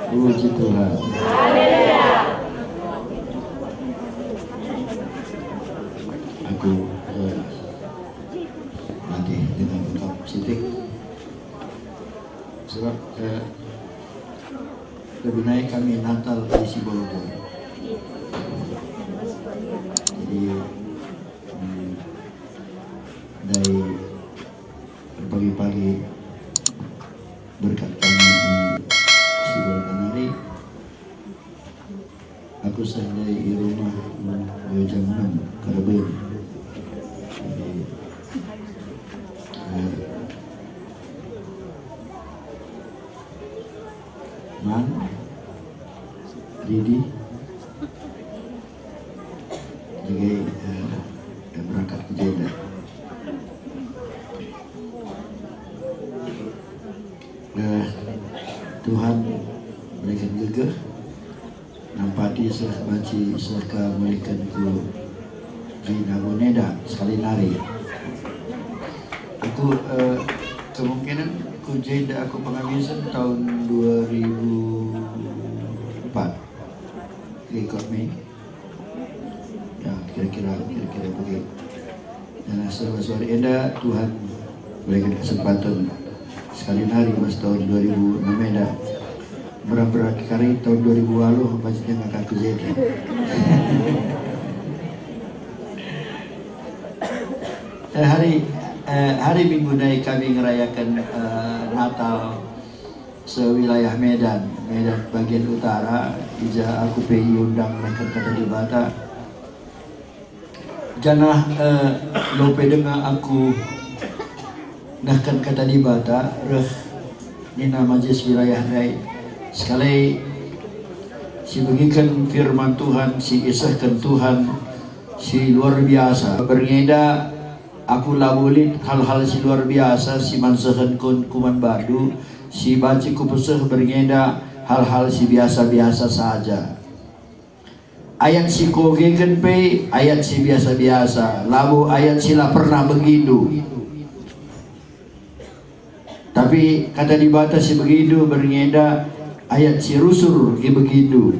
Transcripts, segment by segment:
Puji Tuhan. Aku nanti dengan ungkap sitik sebab lebih naik kami Natal di Sibolga. Jadi dari pagi-pagi berkat kami di Sibolga nanti aku sampai di rumah jam 6 Karaben. Man, Didi, juga berangkat ke Jeddah. Tuhan berikan gegah, nampati baci serka berikan ku Jina Boneda sekali nari. Aku kemungkinan ku Jeddah aku penghabisan tahun 2004 ikut Mei ya kira-kira begitu. Dan asal-asal Eda Tuhan berikan kesempatan sekali hari pas tahun 2006 Eda berat kali tahun 2000 lalu pastinya ngakak ke Jeddah. Hari Minggu ini kami merayakan Natal sewilayah Medan bagian utara. Ija aku pergi undang mereka kata di Bata. Janah lope dengan aku nahkan kata di Bata. Nina majlis wilayah Rai. Sekali si bagikan firman Tuhan, si isahkan Tuhan, si luar biasa berngeda. Aku labulit hal-hal si luar biasa, si mansahan kuman badu, si baci kupeseh berngeda hal-hal si biasa-biasa saja. Ayat si kogegen pe, ayat si biasa-biasa, labu ayat sila pernah begitu. Tapi kata di Bata si begitu berngeda ayat si rusur ki begitu.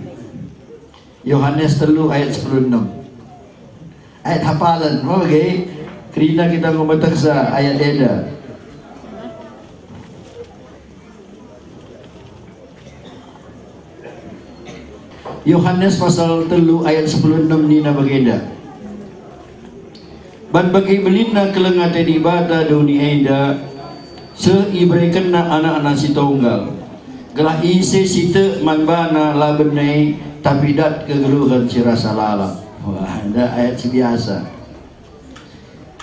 Yohanes 3 ayat 16. Ayat hafalan, oke. Kerina kita ngobataksa ayat Eda. Yohanes pasal 3 ayat 16 nina bagenda. Ban bagi belina kelengate di Bata dauni Eda seibreken na anak-anak si tunggal. Gelah isi site manbana labenai tapi dat kegeluhan si rasa lalap. Wah, ada ayat si biasa.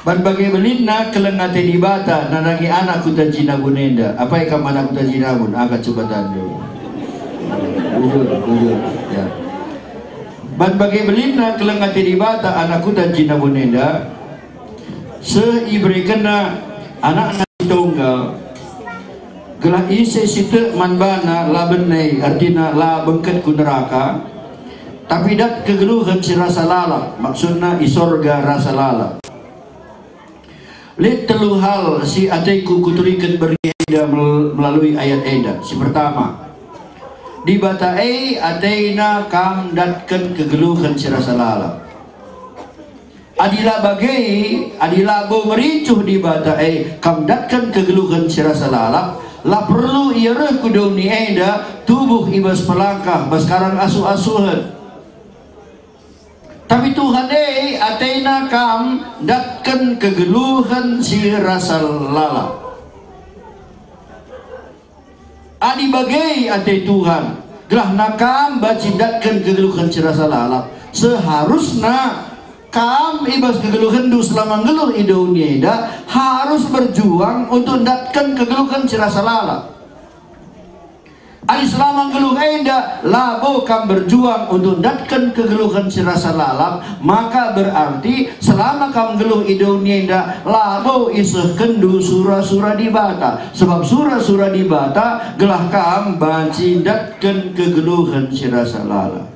Ban bagi belina kelengate di Bata nanagi anak kuta Jina Bunenda. Apa yang kamu anak kuta Jina Bun? Agak coba tandu. Bujur, ya. Ban bagi belina kelengate di Bata anak kuta Jina Bunenda. Seibrekan anak-anak tunggal. Gelah isi situ manbana la benai artinya la bengket ku neraka. Tapi dat kegeluhan si rasa lalap. Maksudnya isorga rasa lalap. Lihat telu hal si adaiku kuturikan berngeda melalui ayat Eda. Si pertama, di Bata adaina kam datkan kegeluhan si rasa lalap. Adilah bagai adilah bo mericuh di Bata kam datkan kegeluhan si rasa lalap. La perlu iareh kudauni Eda tubuh ibas pelangkah bas karang asuh-asuhan. Tapi Tuhan atena kam datkan kegeluhan si rasa lalap. Adi bagai ate Tuhan gelah nakam baci datkan kegeluhan si rasa lalap. Seharusnya kam ibas kegeluhan du selama ngeluh idaunya harus berjuang untuk datkan kegeluhan si rasa lalap. Adi selama geluh enda labo kam berjuang untuk datkan kegeluhan si rasa lalap, maka berarti selama kam geluh idaunya enda labo iseh kendu surah-surah di Bata. Sebab surah-surah di Bata gelah kam baci datkan kegeluhan si rasa lalap.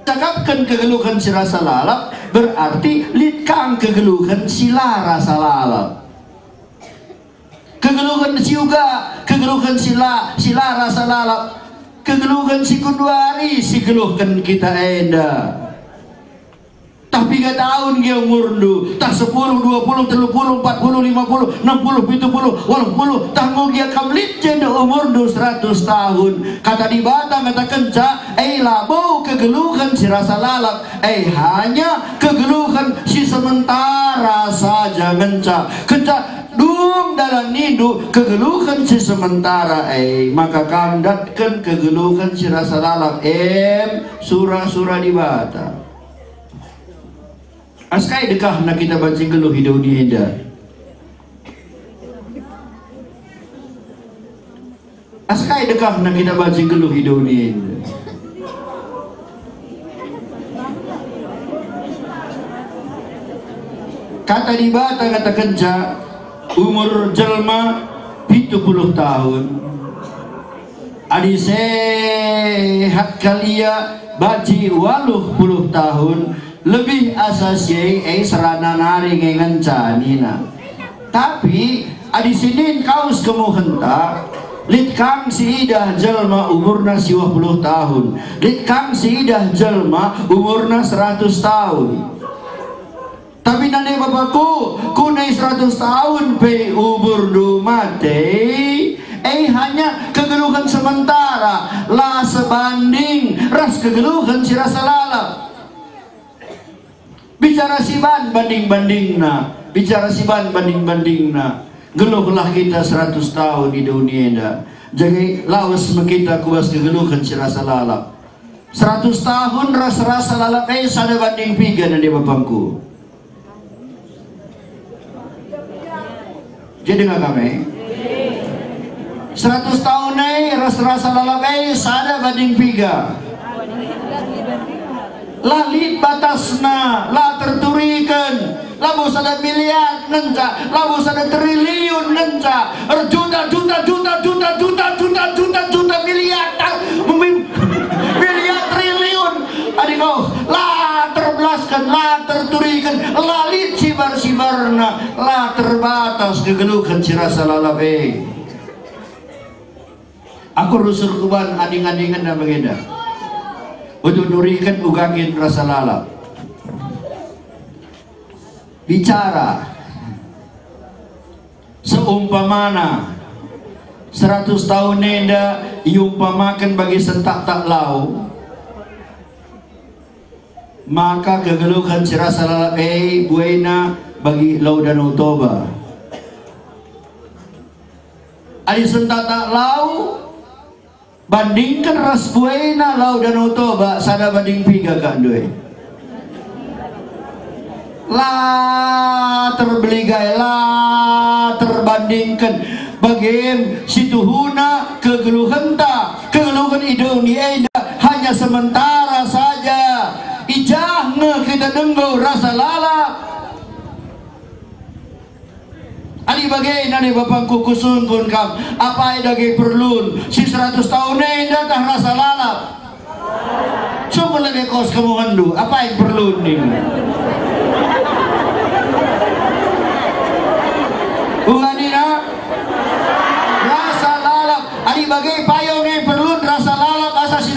Cakapkan kegeluhan si rasa lalap berarti litkang kegeluhan sila rasa lalap. Kegeluhan juga kegeluhan sila rasa lalap kegeluhan si kunduari si geluhkan kita enda. Tapi 3 tahun dia umur du, tak 10, 20, 30, 40, 50, 60, 70, 80, tanggung dia kamlit jenda umur du 100 tahun. Kata di Batang, kata kenca, labau kegeluhan si rasa lalak, hanya kegeluhan si sementara saja kenca. Kenca dung dalam nindu kegeluhan si sementara, maka kandatkan kegeluhan si rasa lalak, surah-surah di Batang. Askai dekah nak kita baca geluh hidup di enda. Askai dekah nak kita baca geluh hidup di enda. Kata di Batang, kata kenca, umur jelma 70 tahun. Adi sehat kalia baci 80 tahun. Lebih asasi serana nari ngencanina. Tapi adi sinin kaus kemu hentak litkang si idah jelma umurna 20 tahun, litkang si idah jelma umurna 100 tahun. Tapi nane bapakku kunai 100 tahun pe umur du mate, hanya kegeluhan sementara lah sebanding ras kegeluhan si rasa lalap. Bicara siban banding-bandingna, bicara siban banding-bandingna. Geluhlah kita 100 tahun di dunia dah. Jadi lawas kita kuas kegeluhan si rasa lalap. 100 tahun rasa-rasa lalap sada banding 3 na di bapangku. Jadi nggak kami? 100 tahun rasa-rasa lalap sada banding 3. Lalit batasna, la terturikan, labu sada miliar nenca, labu sada triliun nenca, juta miliar, miliar triliun, adik kau, la terbelaskan, la terturikan, lalit sibar-sibarna, la terbatas kegeluhan si rasa lalabe. Aku rusur kuban ading-adingan dan bagenda. Untuk nurikan ugangin rasa lalap. Bicara seumpamana 100 tahun nenda iumpamakan bagi sentak tak lau, maka kegeluhan si rasa lalap buena bagi lau Danau Toba. Adi sentak tak lau bandingkan ras buena lau Danau Toba sada banding 3 kak doi. La terbeligai, la terbandingkan bagian situhuna kegeluhan ta, kegeluhan dunia hanya sementara saja. Ijah kita denggau rasa lalap. Adi bagai nani bapangku kusungkun kam apa dagi perlun si 100 tahun datang rasa lalap. Coba lagi kos kamu handu apa yang perlun nih? Bukanina rasa lalap. Adi bagai payung yang perlun rasa lalap asa si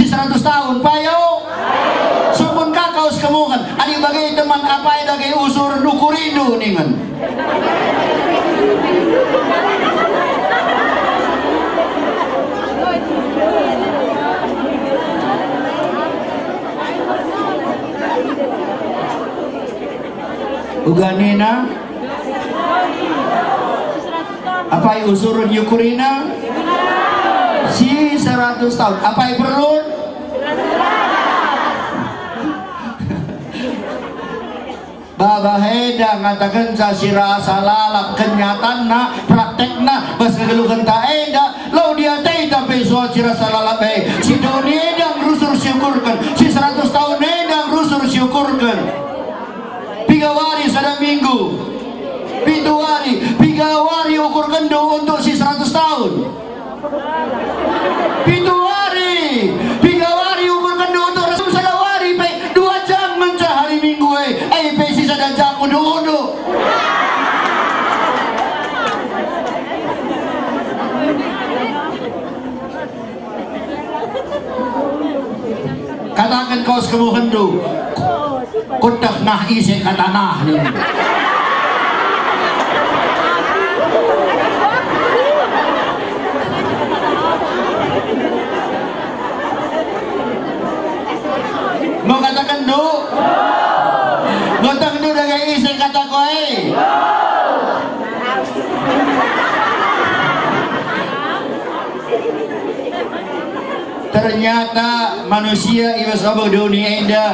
100 tahun payung. Sukun kakaus kamu kan. Adi bagai teman apa dagi usur dukuridu nih kan. Uganina apa yang usurun yukurina si 100 tahun apa yang perlu Baba Heda ngatakan si rasa lalap kenyataan praktekna bas kegeluhan tak eda lau dia teh tapi soal si rasa lalap si dunia yang rusur syukurkan si 100 tahun yang rusur syukurkan 3 hari sada minggu 7 hari 3 hari ukur kendo untuk si 100 tahun 7 hari 3 hari ukur kendo untuk resum sada hari 2 jam mencah hari minggu pe si sada jam udu-udu katakan kau sekamu hendu kotak nah isi kata nah nih. Mau katakan du? Ngotak du dengan isi kata koi. Ternyata manusia iba sabuk dunia indah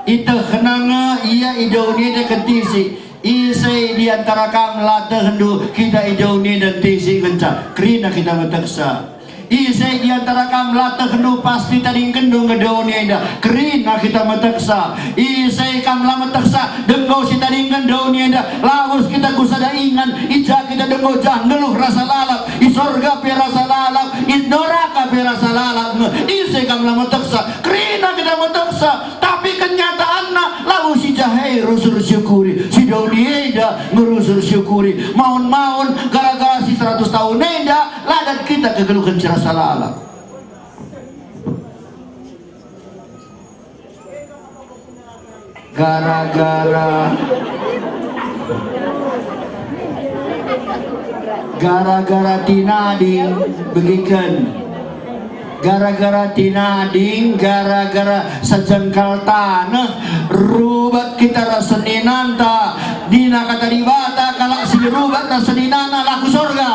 itu kenanga ia dunia dah ketisi isai di antara kam lata hendu kita dunia dan tisi kencang kerina kita meteksa isai di antara kam lata hendu pasti tadi kendung ke dunia indah kerina kita meteksa isai kam lama teksa dengkau si tadi dunia indah lawas kita kusada ingan ija kita dengkau jah ngeluh rasa lalap i sorga pi rasa lalap i neraka pi rasa lalap isai kam lama teksa kerina kita meteksa tapi kenyataannya lalu si jahai rusur syukuri si dunia indah ngerusur syukuri maun-maun gara-gara si 100 tahun indah ladat kita kegeluhan rasa lalap. Gara-gara tinading begikan gara-gara tinading gara-gara sejengkal tanah rubat kita raseninanta dina kata dibata kalau si rubat raseninana laku sorga.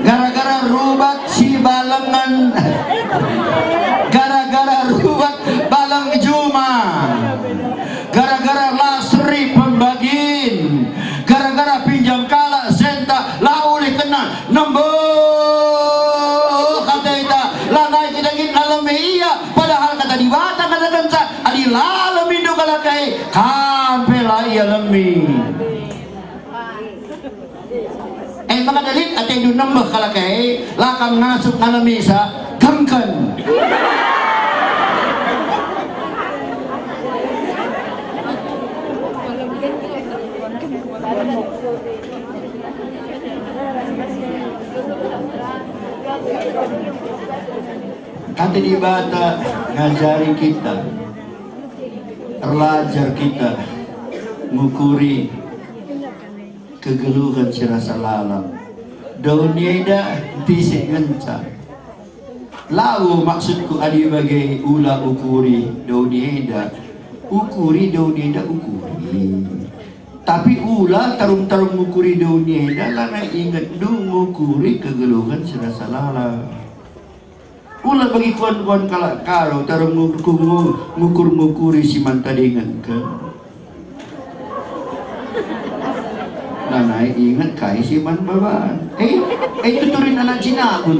Gara-gara rubat si balengan gara-gara rubat balang juma gara-gara lasri pembagin gara-gara pinjam kala senta lauli kena nembok kata ita lanai kita ingin alami iya padahal kata dibata kata kenca adi lalami indo kalakai kampela iya lemi mga dalit at yung nambah kalakay lakang nasok na lamisa gangkan kata di bata ngajari kita terlajar kita ngukuri kegeluhan si rasa lalap dunia dah bisik ngenca lalu maksudku adi bagai ula ukuri dunia dah ukuri tapi ula tarum-tarum ukuri dunia dah lana ingat du ngukuri kegeluhan si rasa lalap ula bagi kawan-kawan kalau tarum ngukur-ngukuri si mantadingan ke nanai ingat kai si man babaan tuturin anak Cina pun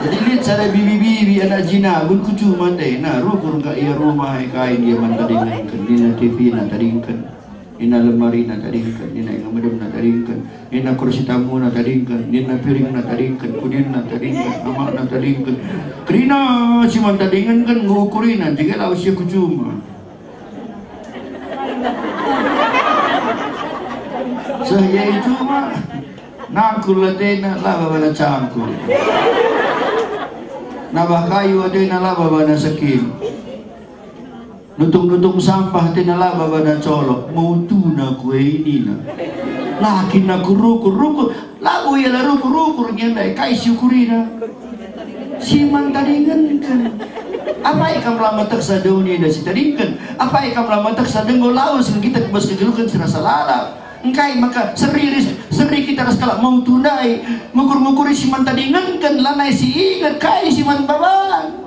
jadi lihat cara bibi-bibi anak Cina pun kucu mandai nah rukur ka iya rumah kai dia man tadingan dina TV na tadingkan dina lemari na tadingkan dina ngamadem na tadingkan dina kursi tamu na tadingkan dina piring na tadingkan kudin na tadingkan amak na tadingkan kerina si man tadingan kan ngukurin jika lawas siya kucuma saya itu mah nangkul ladena laba bana cangkul nabah kayu adena laba bana sakin nutung-nutung sampah tena laba bana colok mautuna kue ini na lakin aku rukur lagu ya la rukur nyandai kai syukurina si man tadingan kan apa ikam lama teksa dunia dah si tadingan apa ikam lama teksa denggo laus kita kebas kegelukan serasa lalap engkai maka seri kita ras kalak mau tunai ngukur-ngukuri si man tadingan kan lanai si ingat kai si man baban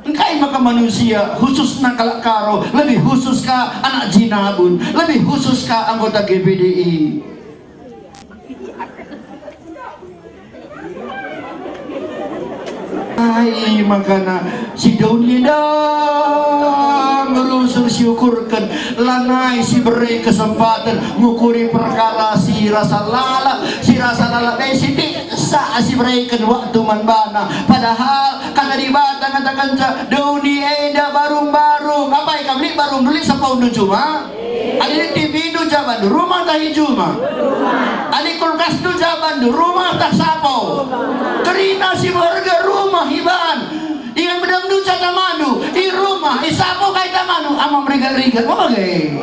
engkai maka manusia khusus na kalak karo lebih khusus ka anak jinabun lebih khusus ka anggota GPDI ai makana si dunia dah ngelusur syukurkan lanai si beri kesempatan ngukuri perkara si rasa lala sidik biasa asibreikan waktu manbana. Padahal kata di bata katakan dauni eda barung-barung. Apa yang beli barung beli sepau cuma? Adik TV itu jaban rumah tak cuma. Adik kulkas itu jaban rumah tak sapau. Kerina si harga rumah hiban. Dengan bedang duca tamanu di rumah isapo kay tamanu ama mereka okay.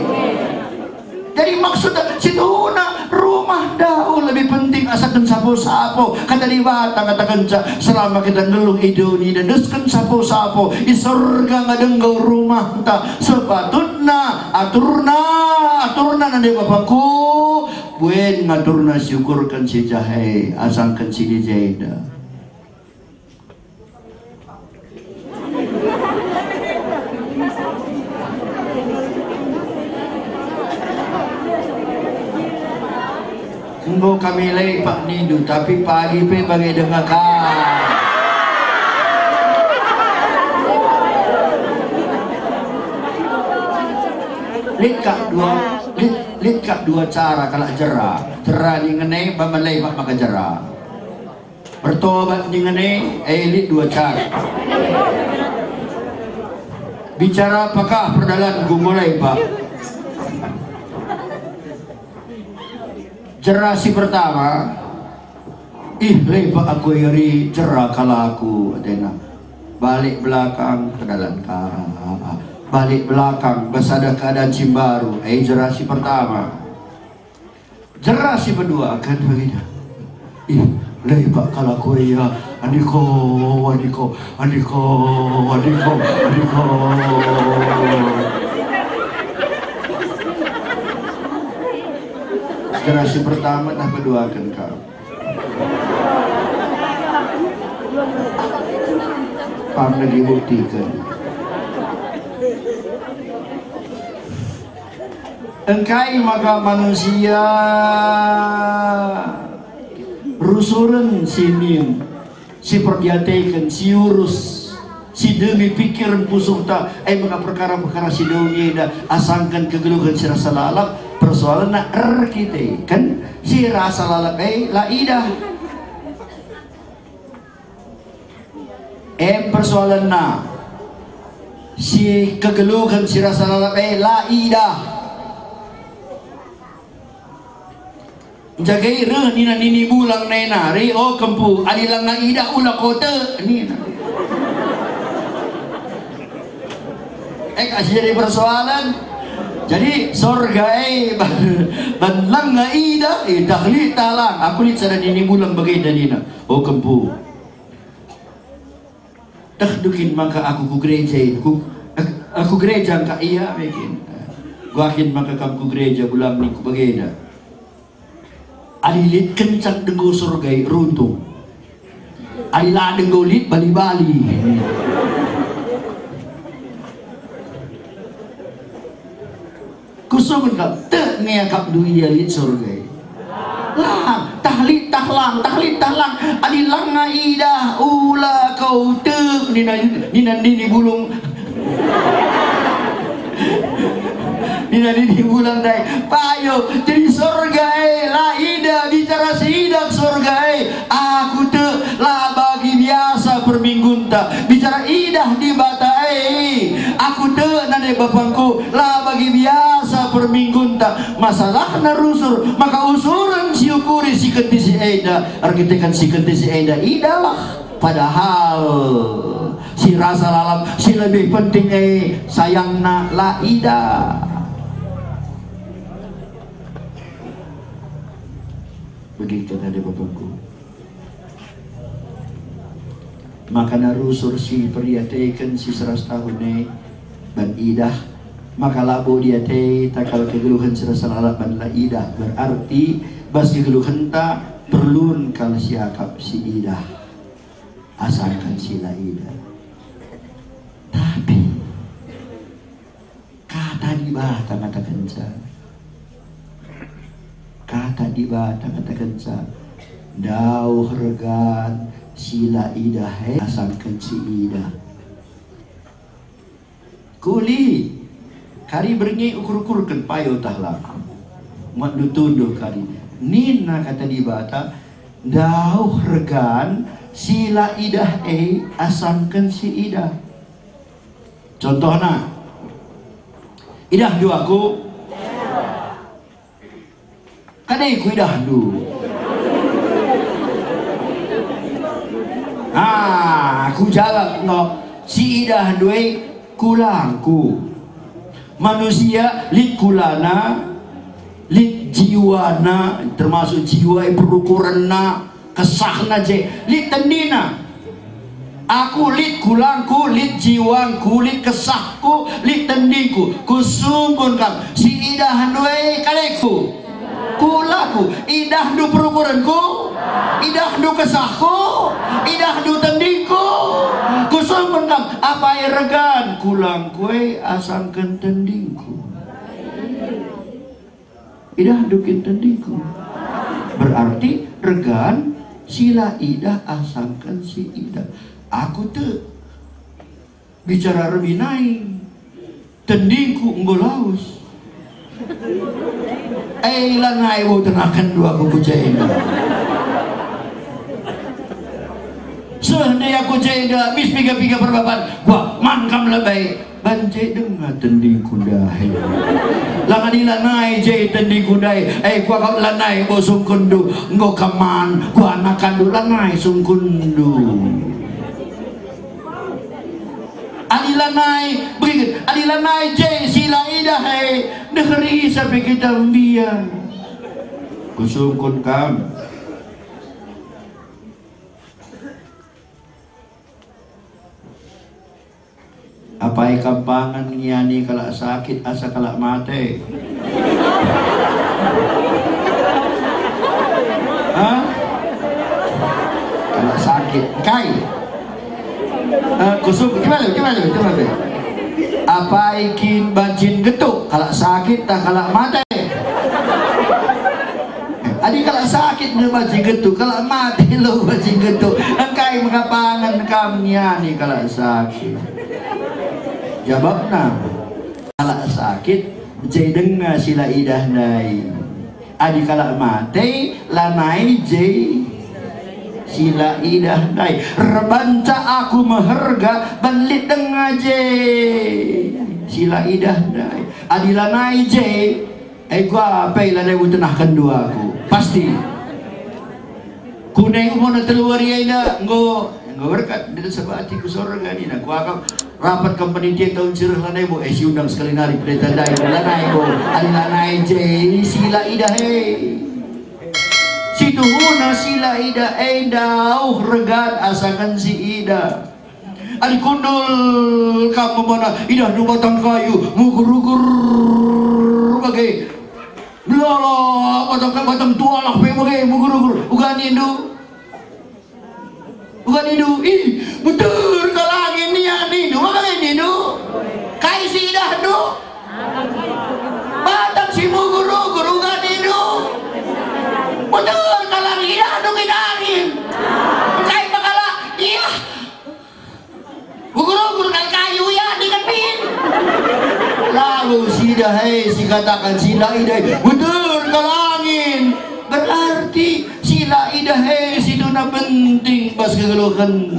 Jadi maksudnya situna rumah daun lebih penting asakan sapo-sapo kata di bata katakan selama kita ngeluh idoni dan deskan sapo-sapo di surga ngadenggau rumah ta sepatutna aturna nade bapakku buen ngaturna syukurkan si jahe asangkan si dijaida. Sembo kami lay pak nidu tapi pagi pe bagai dengar Lit kak dua cara kalau jerah di ngene bamalay pak maka jerah bertobat di ngene lit dua cara bicara apakah perdalan gumulay pak jerah si pertama lepa aku yari jerah kalaku adena balik belakang ke dalam balik belakang bersada keadaan cimbaru jerah si pertama. Jerah si kedua akan begitu lepa kalaku ya adiko generasi pertama dan kedua akan kau pernah dibuktikan engkai maka manusia rusuren sinin si perdiateikan si urus si demi pikiran pusuk tak maka perkara-perkara si dunia asangkan kegeluhan si rasa lalap persoalan nak kita kan si rasa lalap laidah persoalan na si kegeluhan si rasa lalap laidah jagai re nini bulang nena re o kempu adilang laidah ulah kota nina kasih jadi persoalan. Jadi sorga banlang ngaida dahli talang aku lihat sana ini bulan bagai dalina oh kempu dah dukin maka aku ku gereja aku gereja ka iya bikin guakin maka kamu gereja bulan ni ku bageda alilit kencang denggo sorga runtung alila denggo lit bali-bali kusungan kap te nia kap duia lit surga lang tahlit tahlang adilang ngaida ula kau te nina bulung nina bulang dai payo jadi surga laida bicara sidak surga aku te la bagi biasa perminggunta bicara idah di batai aku te nade bapangku la bagi biasa perminggunta masalah na rusur maka usuran siukuri si kenti si eda arkitekan si kenti si eda idalah padahal si rasa lalap si lebih penting sayangna la ida begitu nade bapangku maka narusur si periatekan si 100 tahun ban idah maka labo dia takal kegeluhan serasa lalap ban la idah berarti bas kegeluhan ta perlun kalau siakap si idah asalkan si la idah tapi kata di bata kata kenca kata di bata kata kenca dau hergan sila idah asalkan si idah kuli kari bernyi ukur-ukurkan payo tahlah mak nutunduh kari nina kata di bata dauh regan sila idah asangkan si idah. Contohnya idah du aku kadai ku idah du. Aku jawab no, si idah duai kulangku. Manusia lit kulana, lit jiwana, termasuk jiwa berukuranna, kesahna je, lit tendina. Aku lit kulangku, lit jiwangku, lit kesahku, lit tendiku. Kusungkun kam si idah duai kaleku. Kulaku, idah du perukuranku, idah du kesahku, idah du tendiku. Kusungkun kam apa regan kulang kue asangkan tendingku. Idah dukin tendingku. Berarti regan sila idah asangkan si idah. Aku tuh bicara reminai tendingku nggolaus. Langai wo tenakan dua aku kucenda. Sehendak aku cenda bis piga-piga perbapan. Wah, man kam lebay. Banjai dengar tending kundai. Langan ilanai jai tending kundai. Gua kau lanai bo sungkundu. Ngo kaman gua anakan du lanai sungkundu. Adilanai berikut adilanai jai sila idah negeri sampai kita mbian kusungkun kam apa kampangan ngiani kalau sakit asa kalau mati. Kalau sakit kai kusuk gimana? Apa ikin bajin getuk kalau sakit tak kalau mati. Adik kalau sakit nih bajin getuk, kalau mati lo bajin getuk. Engkai mengapangan kamnya nih kalau sakit. Jawabna kalau sakit jai dengar sila idah nai. Adik kalau mati lanai jai sila idah dai. Rebanca aku meherga banlit dengaje sila idah dai. Adila nai je gua apa ilah dai butenahkan dua aku pasti kunai umona teluari aina nggo berkat dari sebati ku sorga ni nak gua akan rapat company dia tahun cerah lanai bo si undang sekali nari pendeta dai lanai bo adila nai je sila idah situ huna sila ida dauh regan asakan si ida. Adik kundul kamu mana idah du batang kayu mugur-ugur bagai belala batang tualah pe bagai mugur-ugur ugan indu ih betul kalangin nian indu bagai indu kai si idah du batang si mugur-ugur ugan indu betul kalau idah dong idangin kain bakala iya ukur-ukur kan kayu ya dikepin lalu sidah si katakan sila idah betul kalau angin berarti sila idah situ na penting pas kegeluhan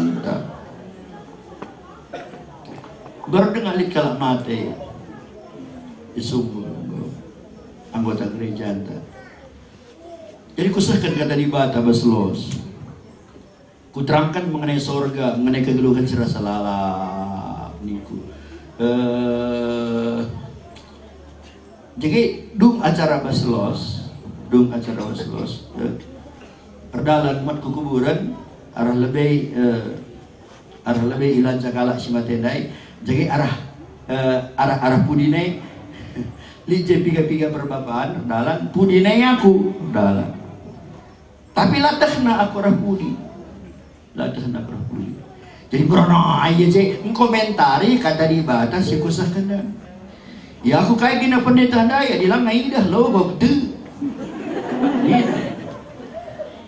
berdengar kalau mati disungguh anggota gereja anta. Jadi kusahkan kata di bata baslos. Kuterangkan mengenai sorga, mengenai kegeluhan serasa lalap niku. Jadi dung acara baslos, perdalan mat kuburan arah lebih ilan cakala simatendai. Jadi arah pudinai liche piga-piga perbapaan dalan pudinai aku dalan. Tapi latahna aku rahudi. Jadi berono aja je komentari kata di batas si kusahkan. Ya aku kayak gini pendeta daya dilang naidah lo waktu.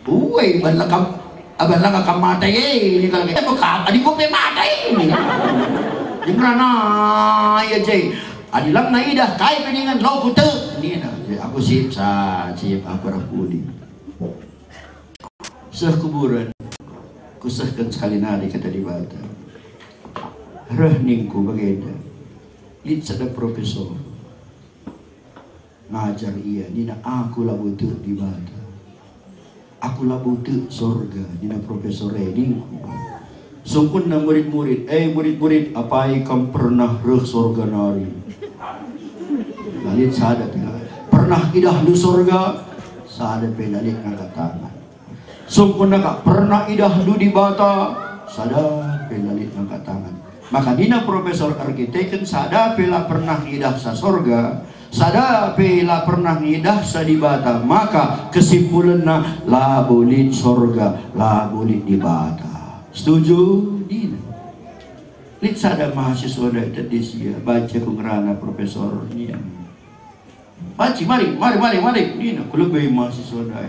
Uwe balakam abalang akam mata ini kalau kita buka adi bupe mata ini. Jadi berono aja je. Adilang naidah kayak peningan lo kutu. Ini aku sip aku rahudi. sah kuburan kusahkan sekali nari kata di bata reh ningku bageda lid sada profesor ngajar iya dina aku lah butuh di bata aku lah butuh sorga dina profesor ningku sungkun na murid-murid murid-murid apa ikam pernah reh sorga nari lalit sadat pernah idah du sorga sadat penalit ngangkat tangan sungkun naka pernah idah du di bata sada pelalit angkat tangan maka dina profesor arsitek sada pela pernah idah sa sorga sada pela pernah idah sa di bata maka kesimpulanna la boleh sorga la boleh di bata setuju dina lit sada mahasiswa da desia baca ku ngerana profesor ni baca mari dina kulubay mahasiswa da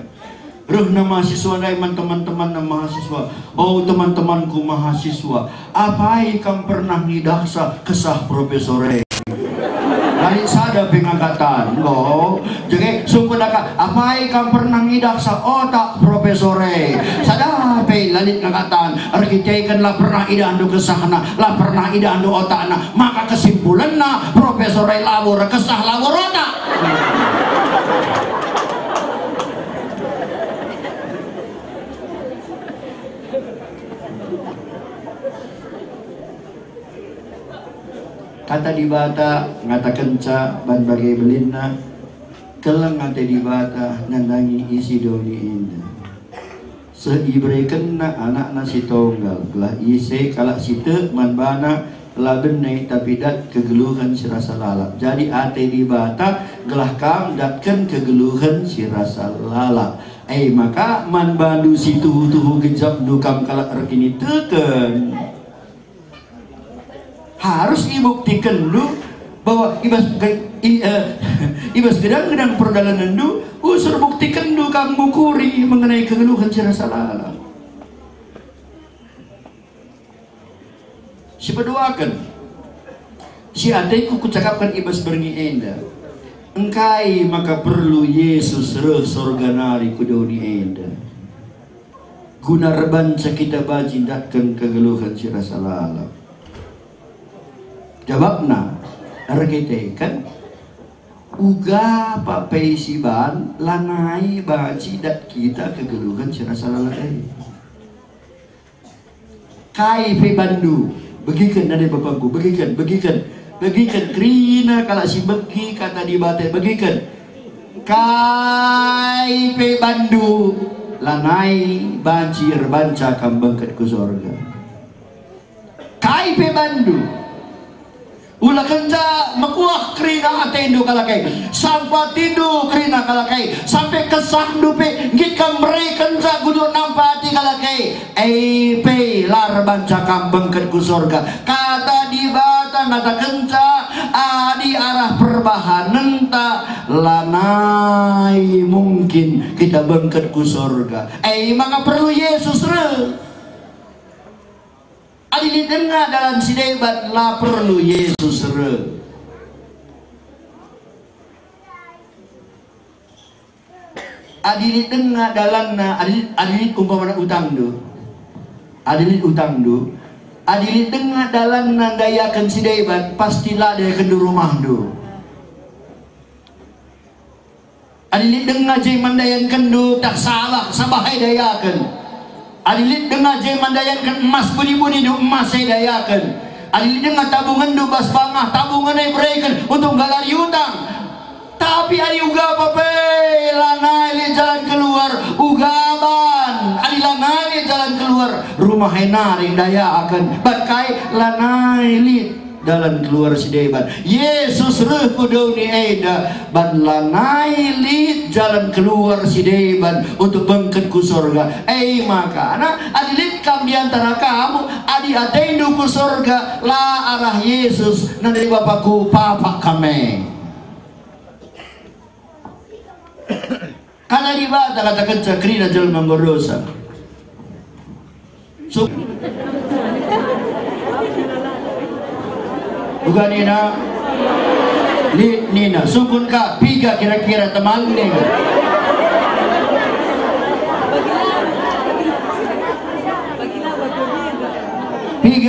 Ruh na mahasiswa na teman-teman na mahasiswa. Oh teman-temanku mahasiswa, apa ikam pernah ngidaksa kesah profesore? Lalit sada pengangkatan. Oh, jadi sungguh naka apa ikam pernah ngidaksa otak profesore? Sada pe lalit ngangkatan. Arkitekkan lah pernah idandu kesahna, lah pernah idandu otakna. Maka kesimpulanna profesore labor kesah labor otak. Kata di bata ngatakan ca ban bagai belinna kelang ngata di bata nandangi isi doni indah seibrekan na anak nasi tonggal gelah isi kalak site man bana lah benai tapi dat kegeluhan sirasa lalap jadi ate di bata gelah kam datkan kegeluhan sirasa lalap maka man bandu situ tuhu gejap dukam kalak rekini teken harus dibuktikan dulu bahwa ibas gedang-gedang perjalanan dulu usur buktikan dulu kamu kuri mengenai kegeluhan sirasa lalap si berdoakan si adekku kucakapkan ibas berngi enda engkai maka perlu Yesus reh sorga nari kudoni enda guna rebanca kita bajindatkan kegeluhan sirasa lalap jawabna arkitekkan uga papai siban lanai baci dat kita kegeluhan sirasa lalai kai pe bandu begikan dari bapakku begikan krina kalau si begi kata di bate begikan kai pe bandu lanai banjir banca kambangkat ke sorga kai pe bandu ulah kenca mekuah krina atendo kalakai sampai tidu krina kalakai sampai kesah dupe ngikam mereka kenca gudu nampati kalakai pe lar banca kambang ke surga kata di bata kata kenca di arah perbahanan ta lanai mungkin kita bangkat ku surga maka perlu Yesus re adili dengar dalam sidebat lah perlu Yesus re adili dengar dalam adili umpamana utang do adili utang do adili dengar dalam nandayakan sidebat pastilah dia kendu rumah do adili dengar jai mandayan kendu tak salah sabahai dayakan adilit dengar jai mandayankan emas buni-buni du emas saya dayakan adilit dengar tabungan du bas bangah tabungan ay berikan untuk galari utang tapi adi uga pape lanai jalan keluar ugaban adi lanai jalan keluar rumah henari dayakan bakai lanai lit dalam keluar sideban Yesus reh kudoni eda ban lanai lit jalan keluar sideban untuk bangkit ku surga maka anak adilit kam diantara kamu adi atendo ku surga la arah Yesus nanti bapakku papa kami karena di bata katakan cakrina jelma berdosa bukan Nina Nina sukun ka piga kira-kira teman nih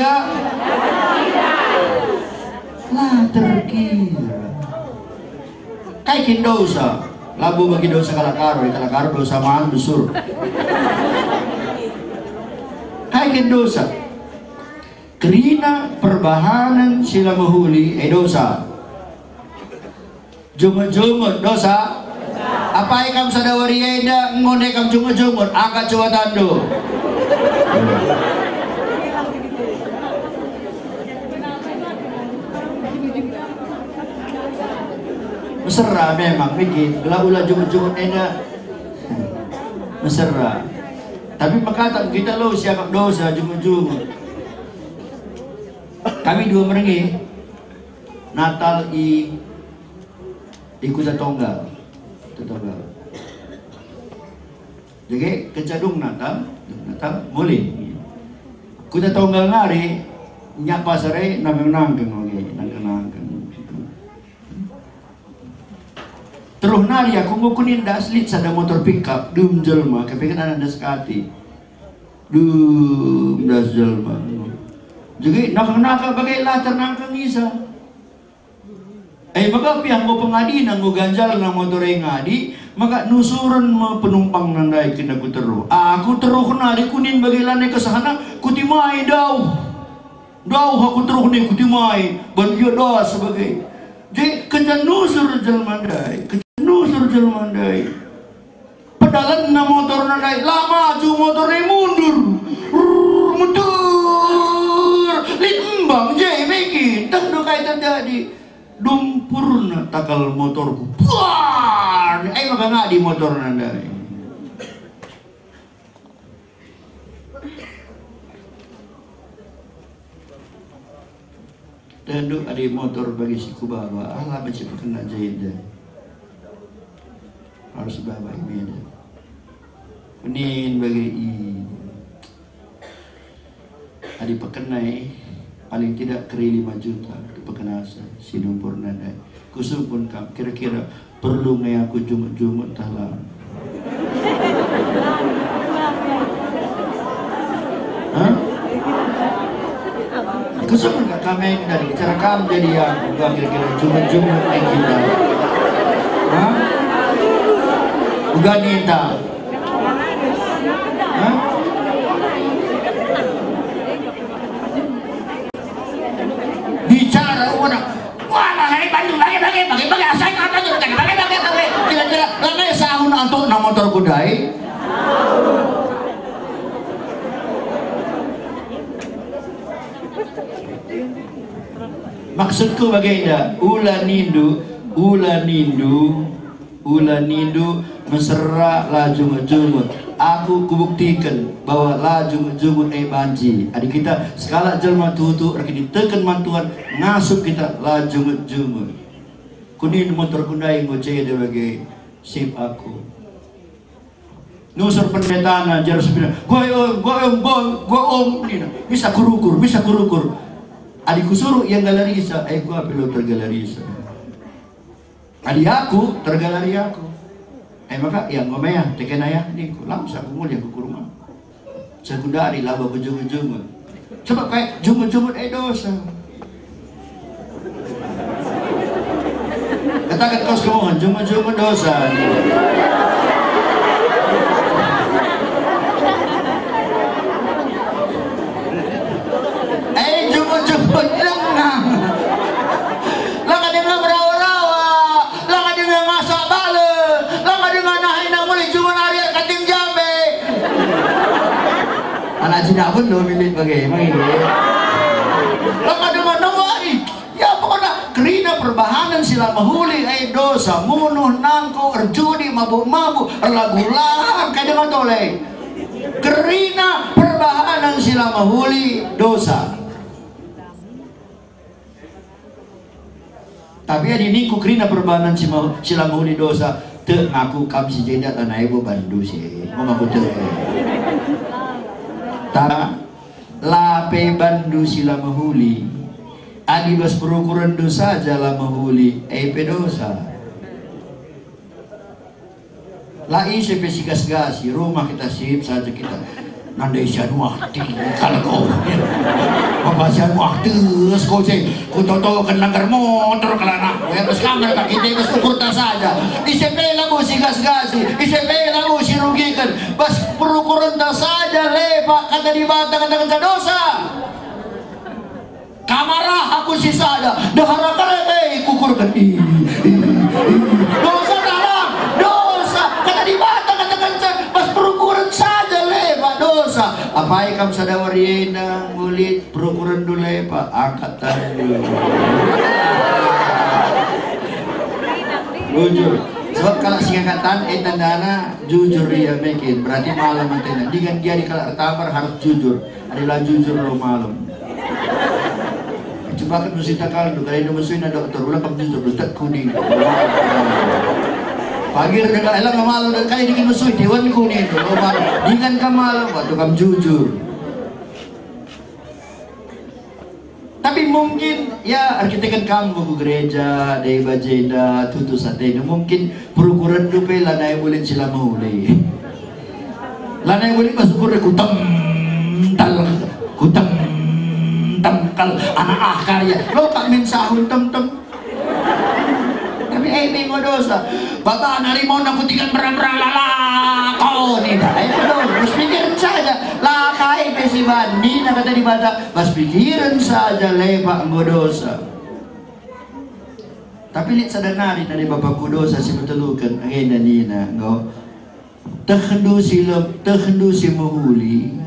ketiga lah terkira kaikin dosa labu bagi dosa kalakaro dosa mahal besur kaikin dosa kerina perbahanan sila mahuli dosa jumut-jumut dosa apa ikam sadawari eda ngonde kam jumut-jumut angkat coba tando mesra memang bikin ulah jumut-jumut eda mesra tapi makata kita lo siapa dosa jumut-jumut kami dua merengi Natal ikut tonggal jadi kecadung Natal boleh kuda tonggal ngari nyapa sare nangkeng terus nari aku ngukunin daslit sada motor pickup dum jelma kepengen ada sekati dum das jelma jadi nakang bagai latar nangkeng isa maka pihak mo pengadi nang mo ganjal nang motor ngadi maka nusuran mo penumpang nandai kina ku teruh aku teruh nari kunin bagailanai kesana kutimai daw aku teruh ni kutimai banyo doa sebagai jadi kejan nusur jelmandai pedalan na motor nandai lama ju motor mundur limbang je meki tak do kaitan jadi dumpurna takal motorku buar maka nggak di motor nanda tanduk ada motor bagi si kubaba Allah baca kena jahida harus baba ini ada menin bagi ada pekenai paling tidak keri 5 juta pekenasa si dumpur nada kusum pun kam kira-kira perlu ngai aku jumut-jumut talang kusum pun kami dari cara kam jadi yang kira-kira jumut-jumut yang kita bukan nita bicara orang wah hari Bandung bagi asai kata juga bagi kira-kira lama sahun untuk na motor kudai maksudku bagaimana ula nindu mesra laju ngejumut aku kubuktikan bahwa laju ngejumut banji adik kita skala jelma tutu rakini teken mantuan ngasup kita laju ngejumut kunin motor kundai ngoceh dia bagi sip aku nusur pendetana jar sepina gua om bisa kurukur adikku suruh yang galerisa gua perlu tergalerisa adik aku tergalari aku maka yang ngomea teken ayah ni langsung aku mulia ke rumah sekundari laba bejumut sebab kayak jumut dosa katakan kau sekemohan jumut dosa jumut lengang lang dengan berawa-rawa lang dengan masak bala lang dengan nahi namuli cuma nari kating jambe anak Cina pun lo milik bagaimana ini lang dengan nawari ya pokoknya kerina perbahanan sila mahuli dosa munuh nangko erjudi mabuk-mabuk erlagu-lagu kayak dengan toleh kerina perbahanan sila mahuli dosa. Tapi ini ku kerina perbahanan sila mahuli dosa te ngaku kam si jendat tanah ibu bandu sih mau ngaku te ta lape bandu sila mahuli adi bas perukuran dosa jala mahuli dosa lai sepe sigas-gasi rumah kita sip saja kita nandai sian waktu kalau kau pembasian waktu kau cek ku toto kan langgar motor kelana ya terus kamar kaki dia terus ukur tak saja isepela mu si gas-gasi isepela mu si rugikan bas perukuran tak saja lepak kata di bata kata dosa kamarah aku si sada dahara kare kukurkan dosa dalam dosa kata di bata kata bas perukuran saja lepak dosa apa yang kamu sada wariena ngulit perukuran dulu lepak angkat tangan jujur sebab kalau singkatan tandana jujur dia bikin berarti malam antena dengan dia di kalau tabar harus jujur adalah jujur lo malam coba kan mesti takal tu kalau ini mesin ada doktor ulang kamu jujur ustaz kuning pagi rendah elang malu dan kali dikit mesin dewan kuning tu lo malu dengan kamu waktu kamu jujur. Tapi mungkin ya arkitek kamu ke gereja dari bajenda tutu sate mungkin perukuran dupe lanai boleh sila mulai lanai boleh masuk kutam kal anak karya lo tak min sahun tem tapi bingo dosa bapak nari mau nakutikan berang-berang lalakau nih harus pikiran saja lakai pesi bandi nak kata di baca bas pikiran saja lepak dosa tapi lihat sadanari dari bapakku dosa si betelukan agenda nina ngo terhendu si mahuli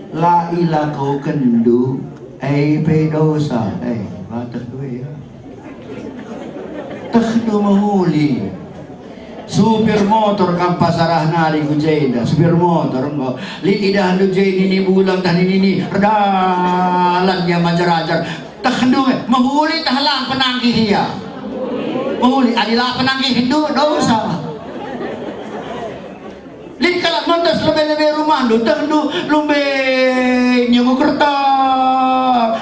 la ila kau kendu pe dosa batak dua ya terhendu mahuli supir motor kan pasarah nari kujenda supir motor enggak lidah lu jadi ini bulan dan ini redalannya majar-ajar terhendu mahuli tahlang penangki dia mahuli adalah penangki Hindu dosa lin kalau mantas lebih rumah do terhendu lumbe nyamu kerta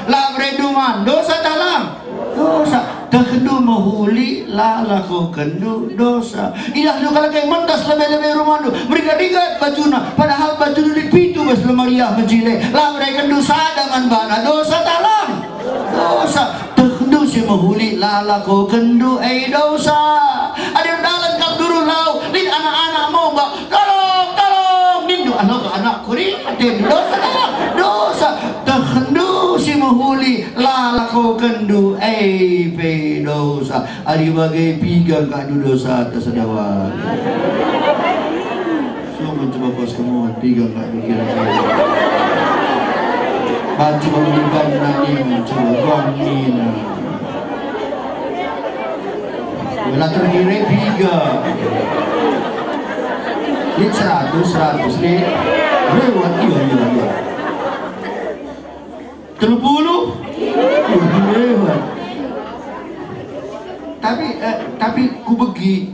labre duman dosa tahlang dosa terkendu mahuli lala kau kendu dosa ilah tu kalau kayak mantas lebih rumah tu mereka rigat bajuna padahal baju di pintu bas lemariah menjile lah mereka kendu sadangan bana dosa talang dosa terkendu si mahuli lala kau kendu dosa ada dalam kap duru lau lin anak-anak mau mbak tolong nindu anak kuring ada dosa talang dosa terkendu si mahuli lala kau kendu pe dosa ari bagai pigang kadu dosa atas dawan so mencoba pas kamu pigang kadu kira-kira baca mengumpulkan nani mencoba bangina wala terdiri pigang lit 100 lit lewat iya 30 lewat tapi ku begi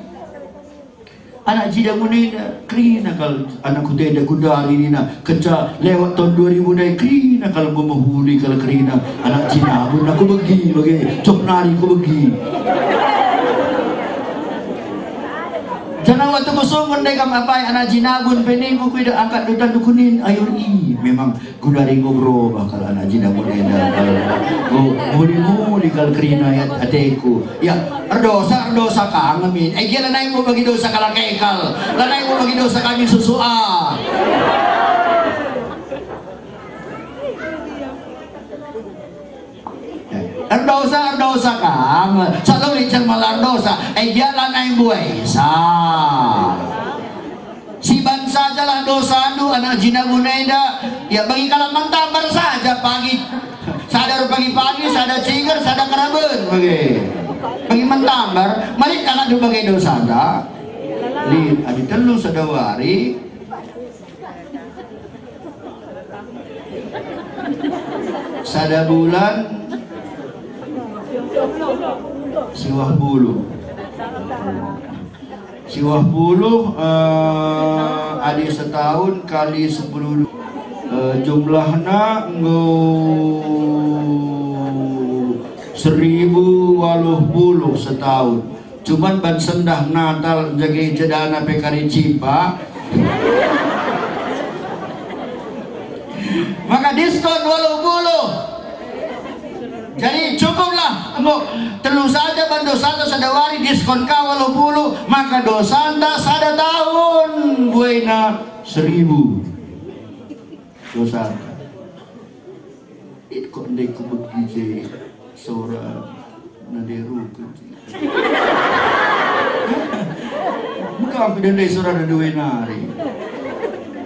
anak jida munina krina kalau anak ku tenda kudari nina keca lewat tahun 2000 dai krina kalau gua mahuli kalau krina anak jina bun aku begi cok nari ku begi jangan waktu kusumun dai kam apa anak jinabun pening ku kuida angkat dutan dukunin ayo memang kudari ngobrol bakal anak jinabun eda muli kal krina ya ateku ya dosa kang amin gila naik mo bagi dosa kalang kekal lanay mo bagi dosa kami susua dosa kang selalu lincang malar dosa gila naik buai si bansa sajalah dosa anu anak jina buneda ya bagi kalaman tambar saja pagi sadar pagi-pagi sadar cigar sadar keraben bagi mentambar malik anak du bagi dosa ada li adi telu sadawari sada bulan siwah bulu adi setahun kali 10 jumlahna 1080 setahun cuman ban sendah Natal jaga jedana pekari cipa Maka diskon 80. Jadi cukuplah engko telu saja ban dosanta sadawari diskon ka 80, maka dosanta sada tahun buena 1000 dosanta. It kok ndek begitu sora naderu kuti. Muka pidandai sora na duwe nari.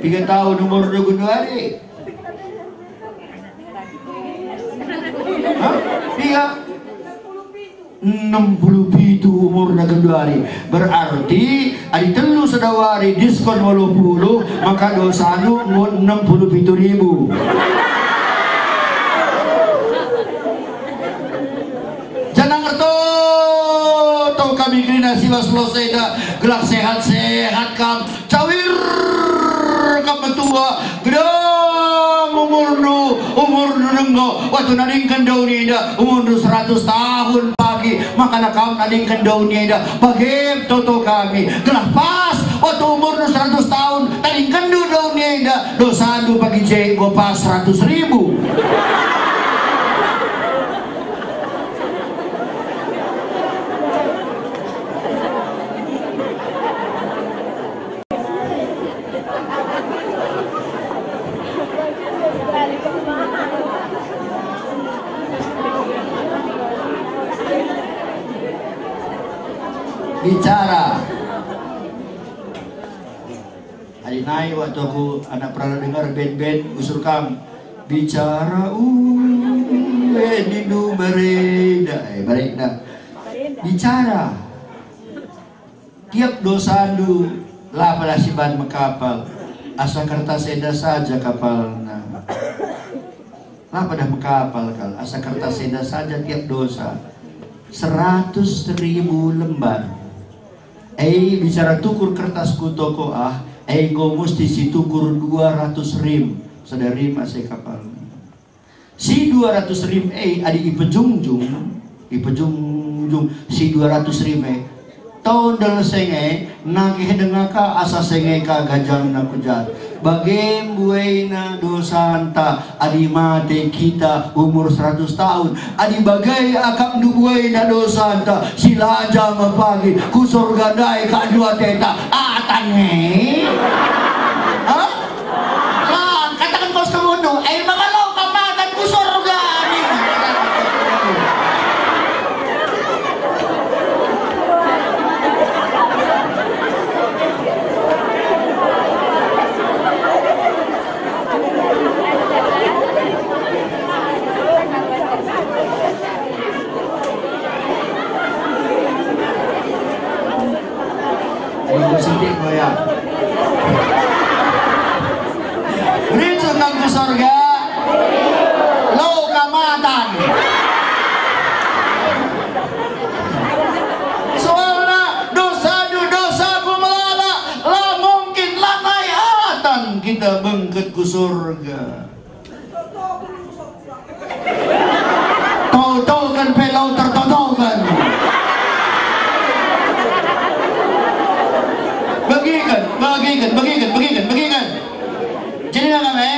3 tahun umur 2 hari. Dia 67 umur na hari. Berarti ari telu sadawari diskon 80, maka dosa anu 67.000. Jangan ngerto tau kami kena siwas selesai dah gelak sehat-sehat kam cawir kam betua gedang umur nu nenggo waktu nadingkan daun ida umur nu 100 tahun pagi makanya kaum nadingkan daun ida bagi toto kami gelak pas waktu umur nu 100 tahun nadingkan daun ida dosa nu pagi jeng gua pas 100.000. Bicara hari naik waktu aku anak pernah dengar band-band usul kam bicara nindu bereda bereda bicara tiap dosandu lah pelasiban mekapal asa kertas eda saja kapalna lah pada mekapal kal asa kertas eda saja tiap dosa 100.000 lembar. Bicara tukur kertas ku toko go mesti si tukur 200 rim sada rim ase kapal si 200 rim adi ipejungjung si 200 rim tahun dalam senge nakih dengaka asa senge ka gajang na kujat bagem buena dosanta adi mate kita umur 100 tahun adi bagai akap nu buena dosanta sila aja mapagi ku surga dai ka dua teta atange lah katakan kos kemundo magalau kamatan ku surga ni Sintik goyang rindu kang ke surga lo kamatan soalnya dosa kumala lah mungkin lah nayatan kita bengket ke surga tau kan pelau tertotau kan bagikan jadi nggak kami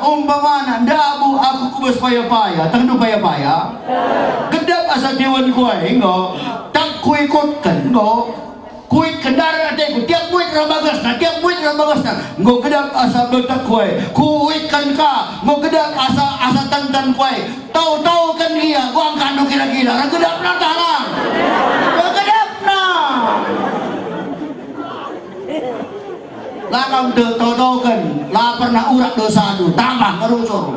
umpamana dabu aku kubus paya-paya tangdu paya-paya gedap asa dewan kue enggak tak kue ikutkan enggak kue kendaraan aku tiap kue rambagasna enggak gedap asa betak kue kan ka enggak gedap asa tantan kue tahu kan dia gua angkanu kira-kira gedap na talang lah kamu totokan lah pernah urak dosa itu tambah ngerusur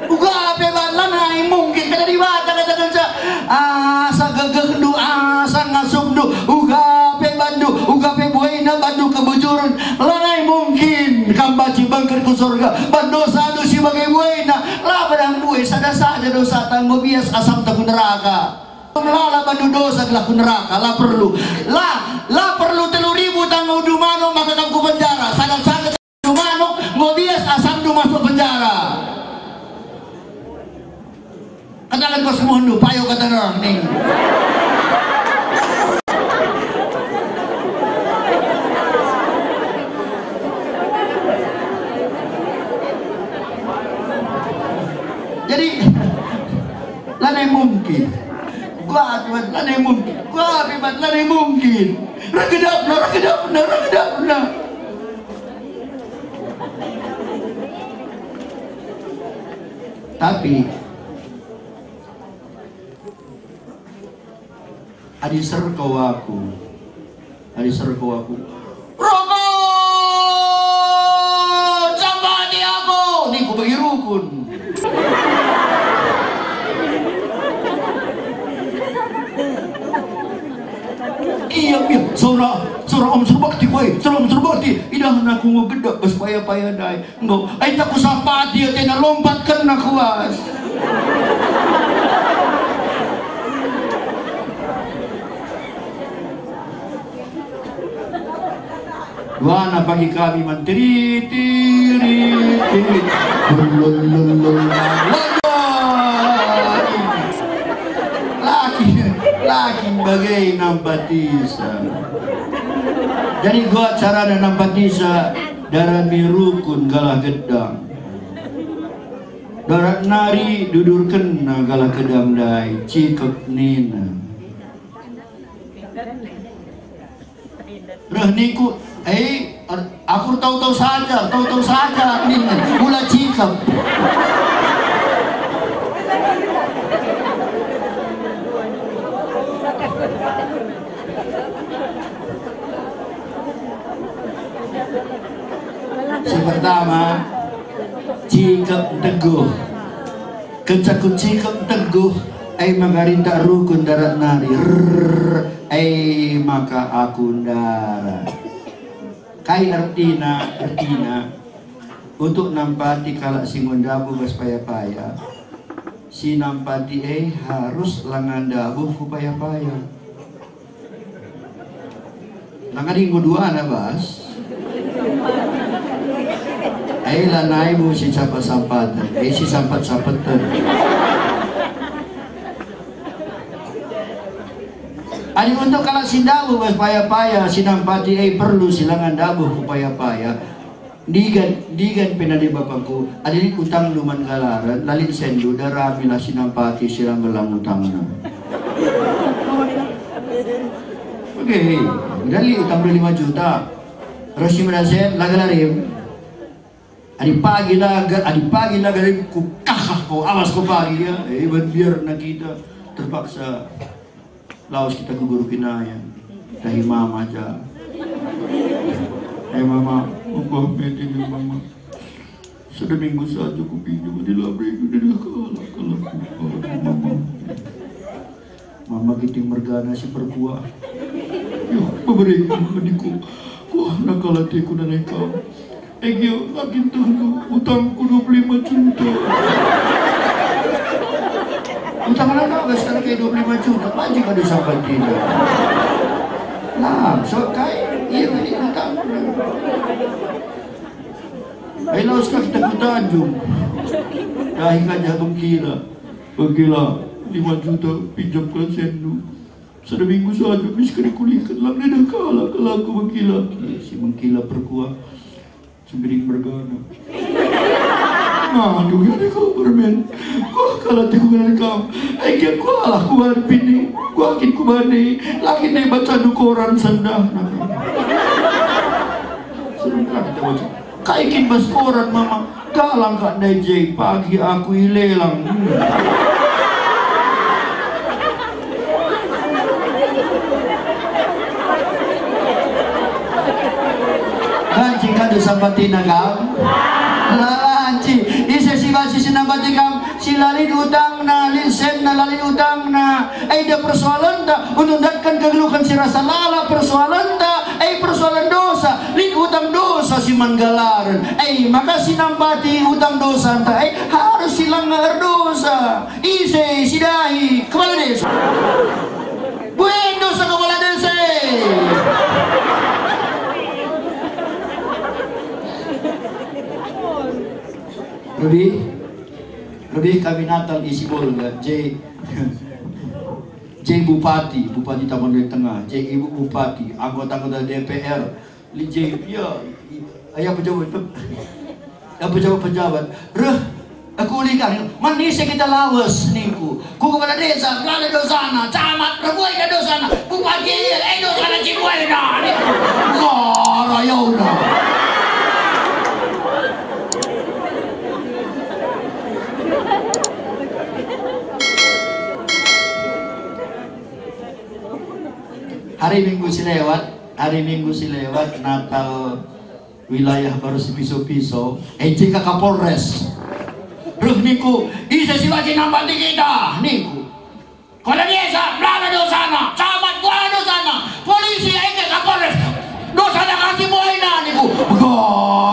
uga beban lanai mungkin kada diwata kata sa asa gagagdu asa ngasugdu uga bebandu uga bebuena bandu kebujuran lanai mungkin kambaci bangker ku surga bandosa du si bagai buena lah padang buai sada saja dosa tanggo bias asam taku neraka melala bandu dosa gelak neraka lah perlu 3.000 tanggo dumano maka kamu penjara sadang-sadang dumano ngobias asam du masuk penjara katakan kau semua payo kata orang nih dapat lari mungkin. Rakedapna. Tapi adi ser kau aku. Roko, sambati aku. Nih ku bagi rukun. Iya, seorang Om Surbakti boy, seorang Om Surbakti. Idah aku ngegedak bas payah dai. Enggak, ai tak kusapa dia tena lompat kena kuas. Wana bagi kami menteri laki bagai nampatisa. Jadi gua cara nampatisa darah mirukun galah gedang. Darat nari dudur kena galah gedang dai cikep nina. Rahniku aku tahu saja nina mula cikep. Si pertama cikep teguh, kencakut cikep teguh, magarinta rukun darat nari, maka aku darat. Kai artina untuk nampati kalak singondabu bas paya-paya. Si nampati harus langandabu ku paya-paya. Langading dua na bas. Lanai mo si sampatan, si sampat-sampatan. Ani untuk kalau sindabu bas paya-paya, sinampati perlu silangan dabu ku paya-paya. Digan penadi bapakku, adili utang luman galaran, lalin sendu daramila sinampati silang gelang utangna. Oke, dali utang 5 juta. Rosi merasen lagalarim. Adi pagi lagarim ku kakak kau awas kau pagi ya. Biar na kita terpaksa laos kita ke guru kinaya. Dahi mama aja. Mama, upah meeting ya mama. Sudah minggu saja ku pinjam di labrik udah kalah mama. Mama kita mergana si perbuah. Yo, memberikan mediku. Wah, nakalatiku na ikaw. Egyo, akin tunggu, utangku 25 juta. Utang na gas ka na kayo 25 juta. Panjang ka doon sa kantina. Nah, so kay, iya nga utang ko na. Ay, laos ka kita kutanjong. Dahil ka niya Pagkila, 5 juta, pinjam ka sendo. Sa minggu saja, bis ka kulikat lang na nakala. Kala ko magkila. Si magkila perkuah. Sumbiring bergana. Nah, aduh ya kau bermain. Wah, kalau tiku dengan kau, kaya ko alah ko barpini, ko akin ko bani, lagi na baca do koran sandah. Sebentar kita baca. Kaikin bas koran mama, galang kak DJ pagi aku ilelang. Kancing kado sampati nagam. Lanci, isa si basi sinambati kam, silalin utang na, linsen na lalin utang na. Ay da persoalan ta, unundatkan kegeluhan si rasa lala persoalan ta, ay persoalan dosa, lin utang dosa si manggalaran. Ay maka sinambati utang dosa ta, ay harus silang dosa. Ise sidahi kepala desa. Buen dosa kepala desa. Lebih kami Natal isi bol J Bupati Taman Tengah, J Ibu Bupati, anggota DPR, J ya ayah pejabat, Aku ulikan, manisnya kita lawas niku. Ku kepada desa, lada dosana, camat, rebuai ke dosana, bupati, dosana cibuai dah niku. Rayona. Hari Minggu silewat Natal wilayah baru si piso-piso jika Kapolres ruh niku isa siwaji nambah di kita niku kala desa belanda dosana camat buana dosana polisi eke Kapolres dosana kasih buana niku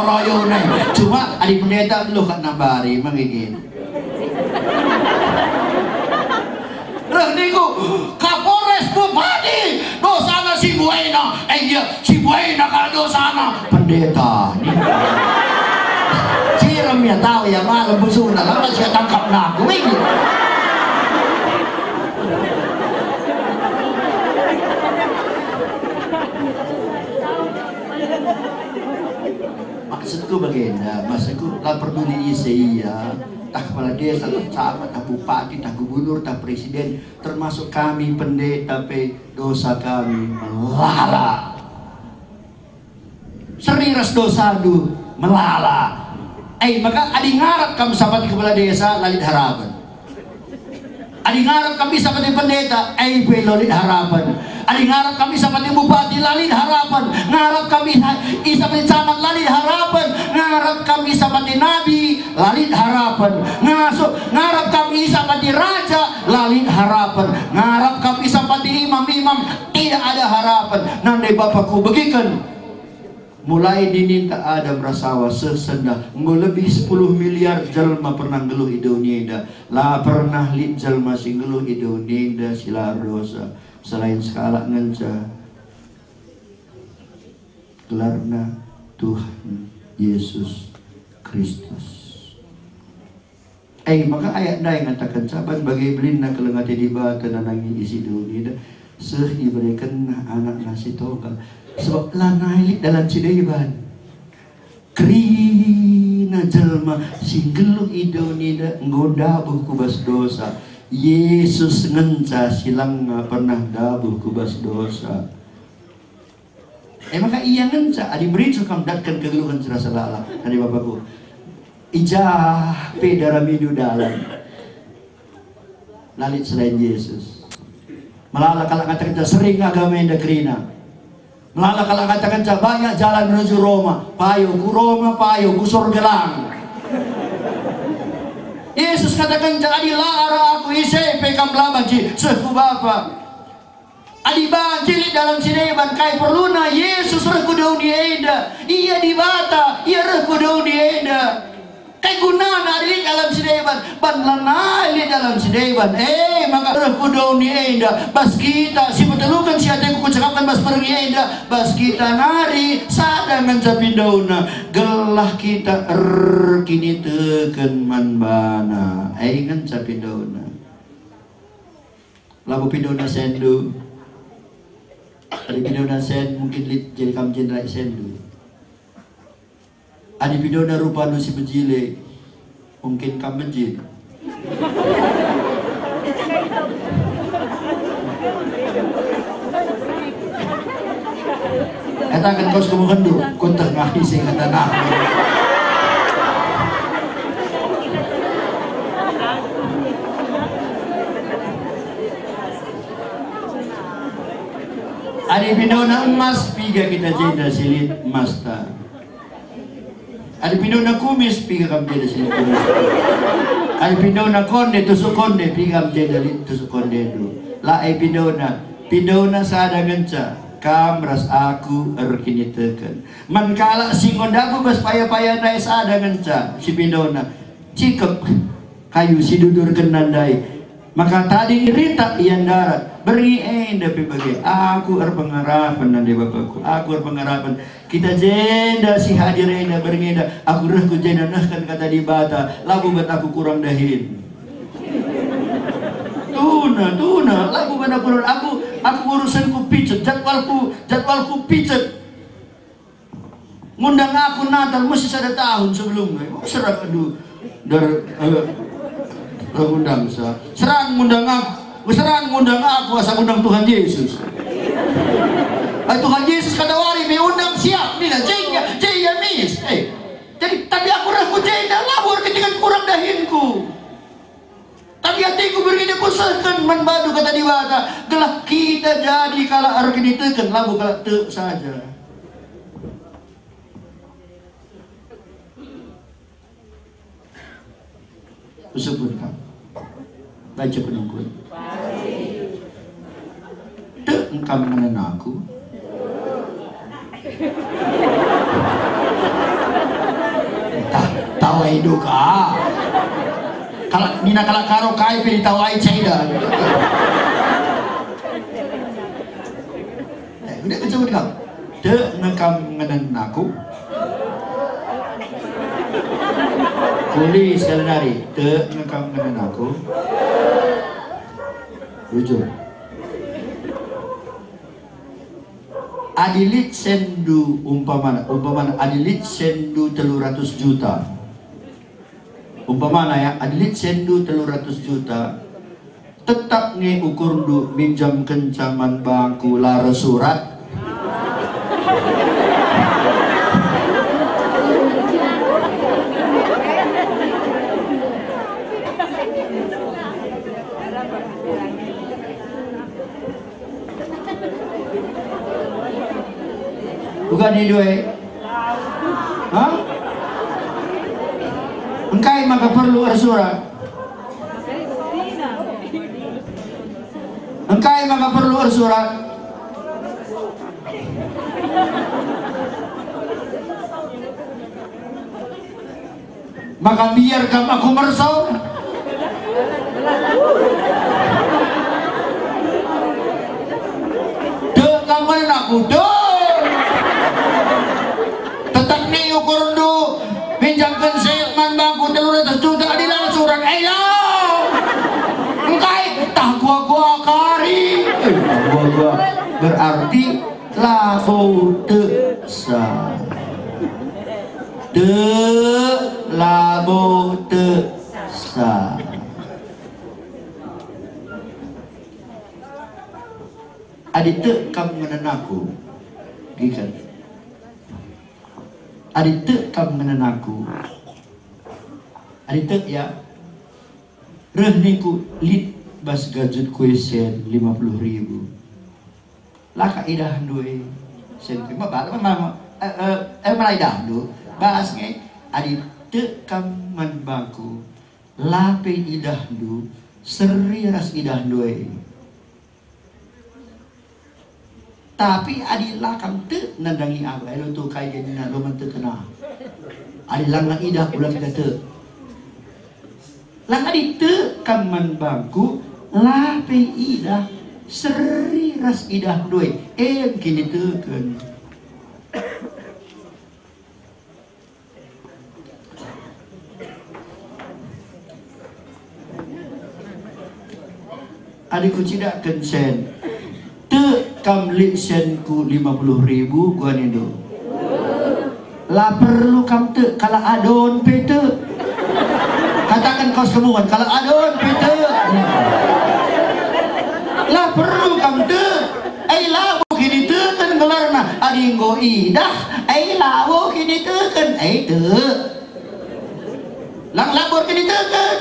rayone cuma adik pendeta lu kan nambari mangigin ruh niku Kapolres bupati dosana si buena si buena kalau dosana pendeta siram ya tahu ya malam busuna lama saya tangkap naku ini maksudku bagaimana maksudku lah peduli saya tak kepala desa, tak camat, tak bupati, tak gubernur, tak presiden, termasuk kami pendeta, dosa kami melala. Serius dosa du melala. Maka adi ngarap kami sahabat kepala desa lalit harapan. Adi ngarap kami sahabat pendeta, lolit harapan. Adi ngarap kami sahabat bupati lalit harapan. Ngarap kami sahabat camat lalit harapan. Ngarap kami sahabat nabi lalit harapan. Ngarap kami sahabat raja lalit harapan. Ngarap kami sahabat imam-imam tidak ada harapan. Nandai Bapakku begikan mulai dininta Adam rasawa sesendah lebih 10 miliar jalma pernah geluh idonida lah pernah lit jalma sing geluh idonida sila dosa selain skala ngenca gelarna Tuhan Yesus Kristus. Maka ayat dah yang ngatakan saban bagi belina kelengati di bata dan nangis isi dunia seh diberikan anak nasi tokal sebab lanai dalam cidaiban krina jelma singgelu idonida ngoda kubas dosa Yesus ngenca silang pernah dabuh kubas dosa. Maka ia ngenca adi beri cukam datkan kegeluhan serasa lalak dari Bapakku ijah pedara midu dalam lalit selain Yesus melala kalau kata-kata sering agama yang krina melala kalau kata-kata banyak jalan menuju Roma payo ku Roma payo ku surgelang Yesus katakan jadilah arah aku isai pekam lamaji seku Bapa adi banjili dalam sineban kai perluna Yesus reku dauni eda iya di bata iya reku dauni eda kai gunana di dalam sineban ban lanai dalam sineban maka reku dauni eda bas kita si petelukan si ateku kucakapkan bas pergi eda bas kita nari sadangan sapindauna gelah kita kini teken manbana ngan sapindauna labu pindauna sendu adi pindauna sen mungkin jadi kam jenderal sendu adi pindauna rupa nu si bejile mungkin kam bejil katakan kau suka mengendu kau tengah isi kata nah adi pindauna emas piga kita jenda silit emas ta adi pindauna kumis piga kam jenda silit kumis adi pindauna konde tusuk konde piga kam jenda tusuk konde du la pindauna sada ngenca kamras aku kini teken mankala singondaku bas paya-paya naik sada ngenca si pindauna cikep kayu si dudur kenandai maka tadi rita ian darat beri tapi bagi aku pengharapan nanti Bapakku aku pengharapan kita jenda si hadir enda beri aku rehku jenda nahkan kata di bata lagu buat aku kurang dahin tuna lagu buat aku urusanku picet jadwalku picet ngundang aku Natal mesti ada tahun sebelumnya serak aduh undang sa serang undang aku asa undang Tuhan Yesus. Ay Tuhan Yesus kadawari may undang siap nila jaya mis. Jadi tapi aku ragu jaya labor ketika kurang dahinku. Tapi hatiku beri dikusahkan manbadu kata diwata gelah kita jadi kala argini teken labu kala te saja. Usupun kamu baca penungkun te engkau mengenal aku tawai duka kalau nina kalau karo kai pilih tawai caidan udah kecebut kamu te engkau mengenal aku Kuli sekali nari te engkau mengenal aku jujur adilit sendu umpamana adilit sendu 300 juta umpamana ya adilit sendu 300 juta tetap nge ukur du minjam kencaman bangku lara surat bukan ini dua hah? Engkai maka perlu arsurat engkai maka perlu arsurat maka biarkan aku mersau dengan aku ukur du pinjamkan seman bangku 300 juta adilah surang ayo engkai tak gua kari gua berarti labo te labo te sa adite kam menanaku gikan adite kam menanaku adite ya rehniku lit bas gajut kuesen 50.000 laka idah due sen ma ba ma malai dah du bahas nge adite kam man bangku lape idah du seri ras idah due tapi adilah kam te nandangi apa elo tu kai dia nak lo man te kena adilah lang idah ulang kita te lang adi te kam man bangku lape idah seri ras idah doi kini te kan adikku tidak konsen te kam lisenku 50.000 gua nindo lah perlu kam te kalau adon pete katakan kau semua kalau adon pete lah perlu kam te lah kini te kan gelarna adinggo idah lawo kini te kan te lang labor kini te kan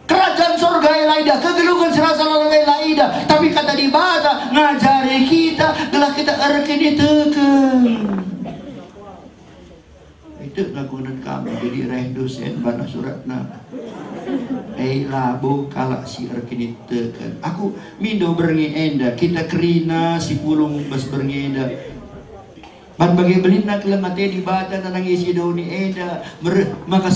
kerajaan surga laida kegeluhan serasa lalai laida tapi kata di bata ngajari kita gelah kita erkini teken itu ngakunan kami jadi dosen bana suratna labo kalak si erkini teken aku mindo berngi enda kita kerina si pulung bas berngi enda ban bagai belina kelemate di bata nanang isi dauni enda maka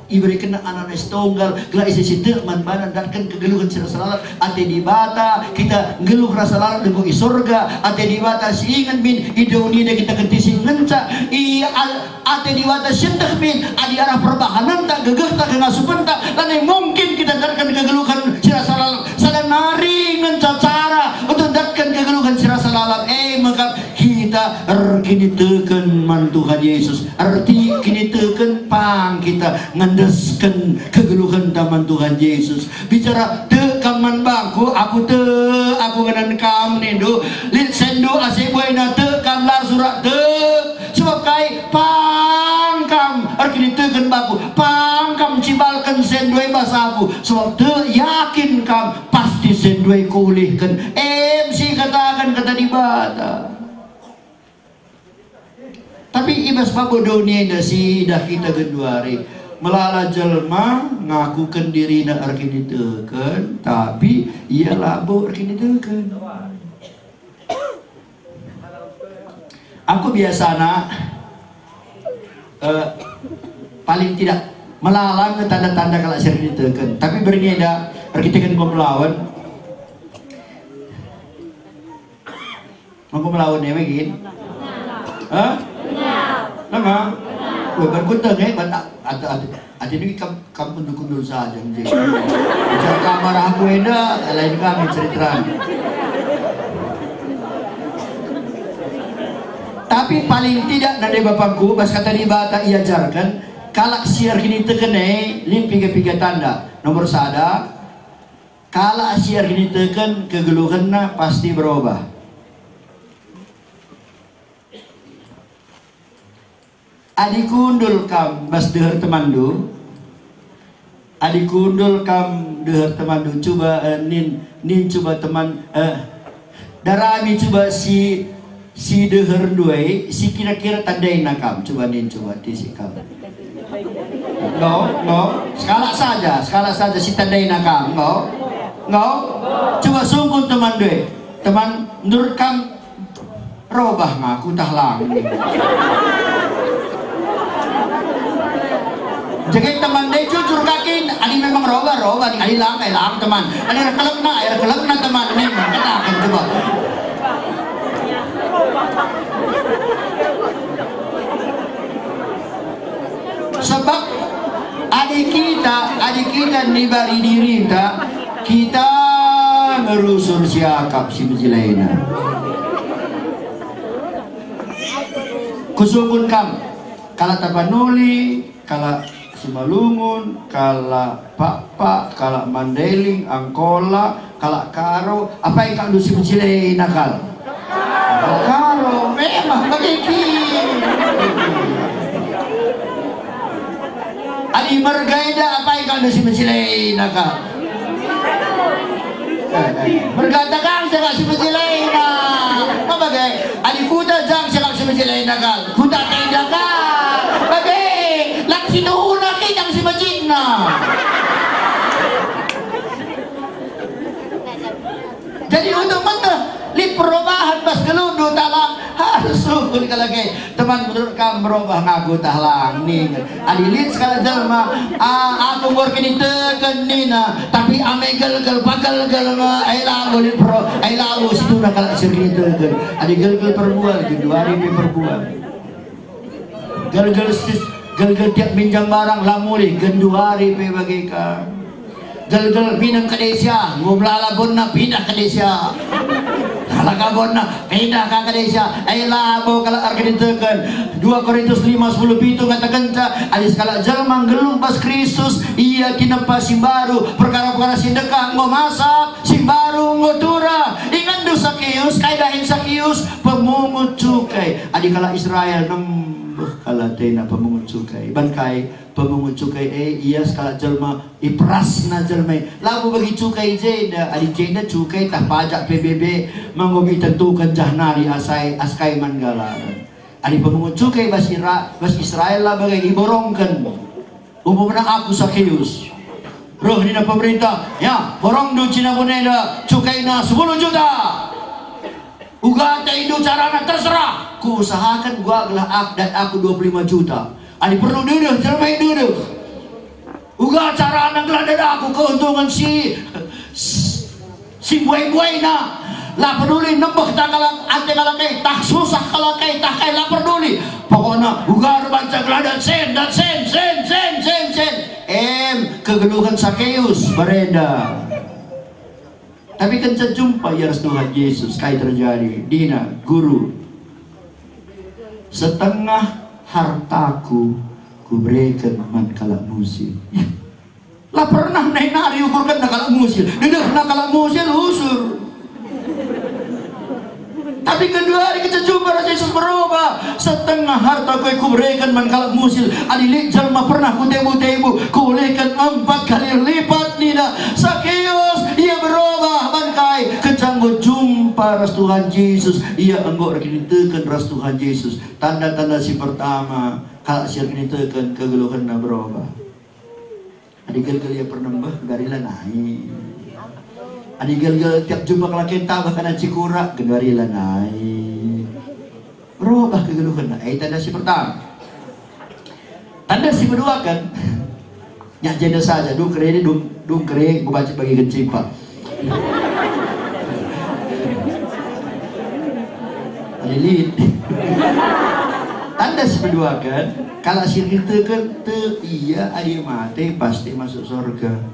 iberi kena anak tunggal gelah isi situ man banan dan kan kegeluhan sira salalat ate di bata kita geluh rasa lalat dengan surga ate di bata singan bin idoni da kita kentisi ngenca ate di bata sindah bin adi arah perbahanan tak gegeh tak ngasupen tak dan mungkin kita datkan kegeluhan sira salalat sadar nari ngenca cara untuk datkan kegeluhan sira salalat maka kita kita kini teken man Tuhan Yesus. Arti kini teken pang kita ngandesken kegeluhan taman Tuhan Yesus. Bicara tekam man bangku aku nganan kam nindo lit sendo ase buena tekam lar surat sebab kai pangkam kini teken baku pangkam cibalkan sendoi basaku sebab yakin kam pasti sendoi kulihkan MC katakan kata di bata. Tapi ibas pabodonya dah si dah kita genduari melala jelma ngakukan diri na arkini teken tapi ia labo arkini teken. Aku biasa nak paling tidak melalang tanda-tanda kalau sering ditekan tapi berniaga kita kan mau melawan ya begini nama berkuntang ada ini kamu pendukung saja jangan kamar aku eda lain kami cerita. Tapi paling tidak dari bapakku bas kata di bata ia ajarkan kalak siar kini tekene lim piga tanda nomor sada kalak siar kini teken kegeluhanna pasti berubah. Adikundul kam bas deher temandu adikundul kam deher temandu coba nin coba teman darami coba si deher duai si kira-kira tandai nakam coba nin coba tisi kam no skala saja si tandai nakam no coba sungguh teman duai teman menurut kam robah ngaku tahlang jadi teman dia jujur kakin ani memang robah ani lang teman ani kelak na teman memang katakan coba sebab adik kita nibari diri kita ngerusur siakap si bejilaina kusukun kam kala tapanuli kala Simalungun, kala Papa, kala Mandeling, Angkola, kala Karo, apa yang kau si bencilai nakal? Karo, memang begitu. Adi mergaida apa yang kau si bencilai nakal? Berkata kang saya si bencilai nak, apa bagai? Adi kuda jang saya si bencilai nakal, kuda tidak kang, bagai. Lang sinuuna kitang si Majid na. Jadi untuk mana li perubahan pas geludu talang harus sukun kalagay teman menurut kamu berubah ngaku tahlang nih adilit sekali jelma aku ngorkini tekenina tapi ame gel pagal ma ay lago li pro ay lago situ na kalak sirkini teken adi gel perbual gitu 2000 perbual gel tiap minjam barang lamuli genduari pe bagaikan gel pinang ke Desya ngumlala bonna pindah ke Desya halaga bonna pindah ke Desya ay labo kala arkaditekan 2 Korintus 5:10 katakan alis kala jalma gelung pas Kristus iya kinapa simbaru perkara-perkara sindeka ngo masak simbaru ngo tura ingan do Sakius kay dahin Sakius pemungut cukai adi kala Israel kala tena pemungut cukai bangkai pemungut cukai iya skala jelma ipras na jelma labu bagi cukai jeda adi jeda cukai tah pajak PBB mangobi tentukan jahnari askai manggala adi pemungut cukai bas Israel lah bagai iborongkan umumna aku Sakius roh dina pemerintah ya borong du Cina Buneda cukai na 10 juta uga itu carana terserah ku usahakan gua adalah dan aku 25 juta ani perlu duduk cermai duduk uga carana geladar aku keuntungan si buai-buai na lah peduli nembah takalang ante kalakai tak susah kalakai tak kai lah peduli pokoknya uga baca geladar sen kegeluhan Sakeus bereda. Tapi kan saya jumpa ya Tuhan Yesus kaya terjadi dina guru setengah hartaku kuberikan man kalak musil. Lah pernah naik nari ukurkan nak kalak musil, dia nak kalak musil usur. Tapi kedua hari kita jumpa Rasul Yesus berubah. Setengah harta ku berikan man kalak musil. Adilik jalma pernah ku tebu-tebu, ku berikan 4 kali lipat nida. Sakeus ia berubah bangkai kecanggo jumpa ras Tuhan Yesus. Ia anggok rakitekan ras Tuhan Yesus. Tanda-tanda si pertama kalak si rakitekan kegeluhan na berubah. Adik-adik ia pernah garilah naik. Adik-adik tiap jumpa kelaki tabah kana cikura gendarilah naik. Berubah kegeluhan na. Tanda si pertama. Tanda si kedua kan nyak jenda saja dung kere dung kere baca bagi kencipa. Alilit. Tanda si kedua kan kalau si kita kan iya adi mati pasti masuk surga.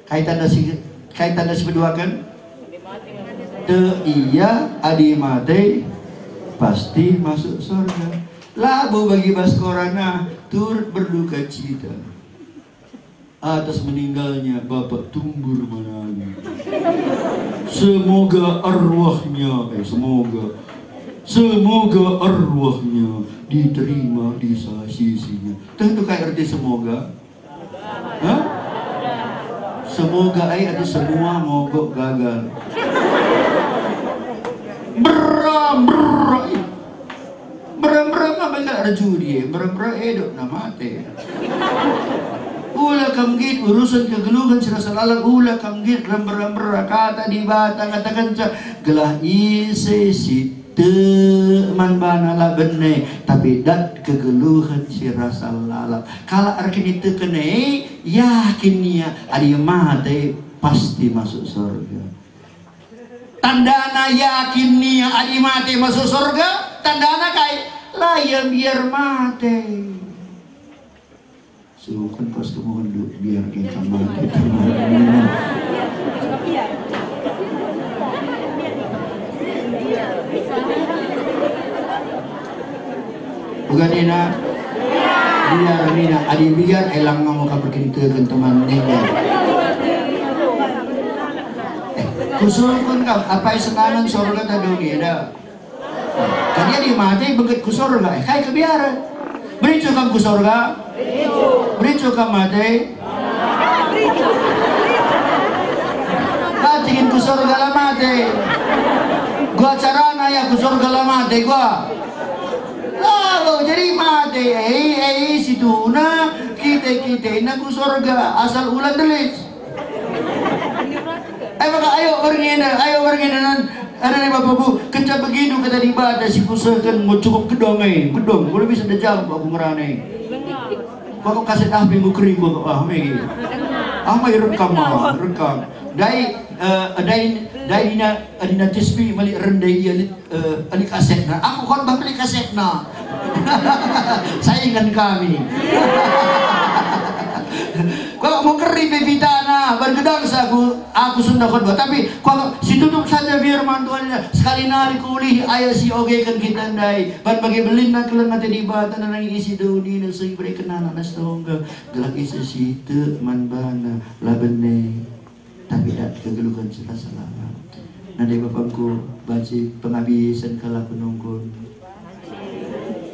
Tanda si kedua kan iya adi mati pasti masuk surga. Labu bagi Baskorana turut berduka cita atas meninggalnya Bapak Tumbur Manani. Semoga arwahnya semoga arwahnya diterima di sisinya. Tentu kayak arti semoga. Hah? Semoga ada semua mogok gagal. Beram apa ada judi, beram edok nama teh. Ula kamgit urusan kegeluhan serasa lalang ula kamgit beram kata di batang katakan gelah ise site man bana la bene tapi dat kegeluhan serasa lalang kala arkin itu kene yakinnya adi mate pasti masuk surga. Tandana yakin nia adi mati masuk surga, tandana kai layam biar mati. Sukan pas mohon biar kita mati. Bukan Nina, biar Nina adi biar elang ngomong kabar kita ke teman Nina. Kusurkan kau apa sekarang surga ta dunia dah. Kan dia mati begitu ku surga. Kai kebiaran. Bericu kam ku surga. Bericu kam mati. Katingin ku surga lah mati. Gua carana ya ku surga lah mati gua. Lalu jadi mati. Situ na kita na ku surga asal ulan delis. Ayo berngena ada nih bapak bu kencang begitu kata di bata si kusakan mau cukup gedong boleh bisa dejam aku ngerane kok kasih tahpi mau kering kok mai rekam dai adina tispi mali rendai ali kasetna aku kon beli kasetna saingan kami. Kalau mau keri bebitana bergedang aku sudah khotbah tapi kalau si tutup saja firman Tuhan sekali nari kulih ayah si oge kan kita ndai ban bagi belin na kelan mati di bata na isi duni na sing beri kenana na stongga gelak isi situ man bana labene tapi dak kegeluhan sudah salah nanti bapakku baca penghabisan kalau penunggun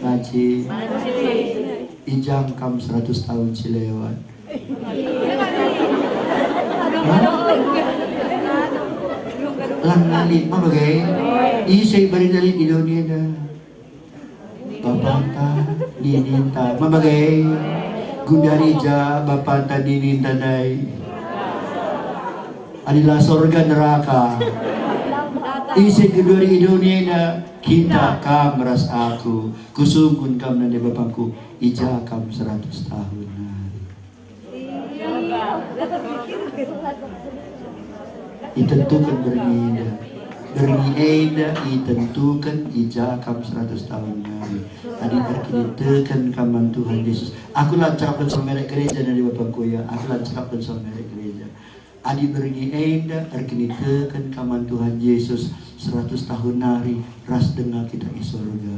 baca ijang kam 100 tahun silewat. Lang nalit mo bagay isay bari nalit ilaw niya na bapanta dininta mabagay gundarija bapanta dininta day adila sorga neraka isay gudari ilaw niya na kita kam meras aku kusungkun kam na bapangku ija kam 100 tahun na ditentukan berniida ditentukan ijakam 100 tahun hari tadi terkitekan kaman Tuhan Yesus aku lah cakapkan sama merek gereja dari bapakku ya aku lah cakapkan sama merek gereja adi beringi enda arkini tekan kaman Tuhan Yesus 100 tahun nari ras dengar kita di surga.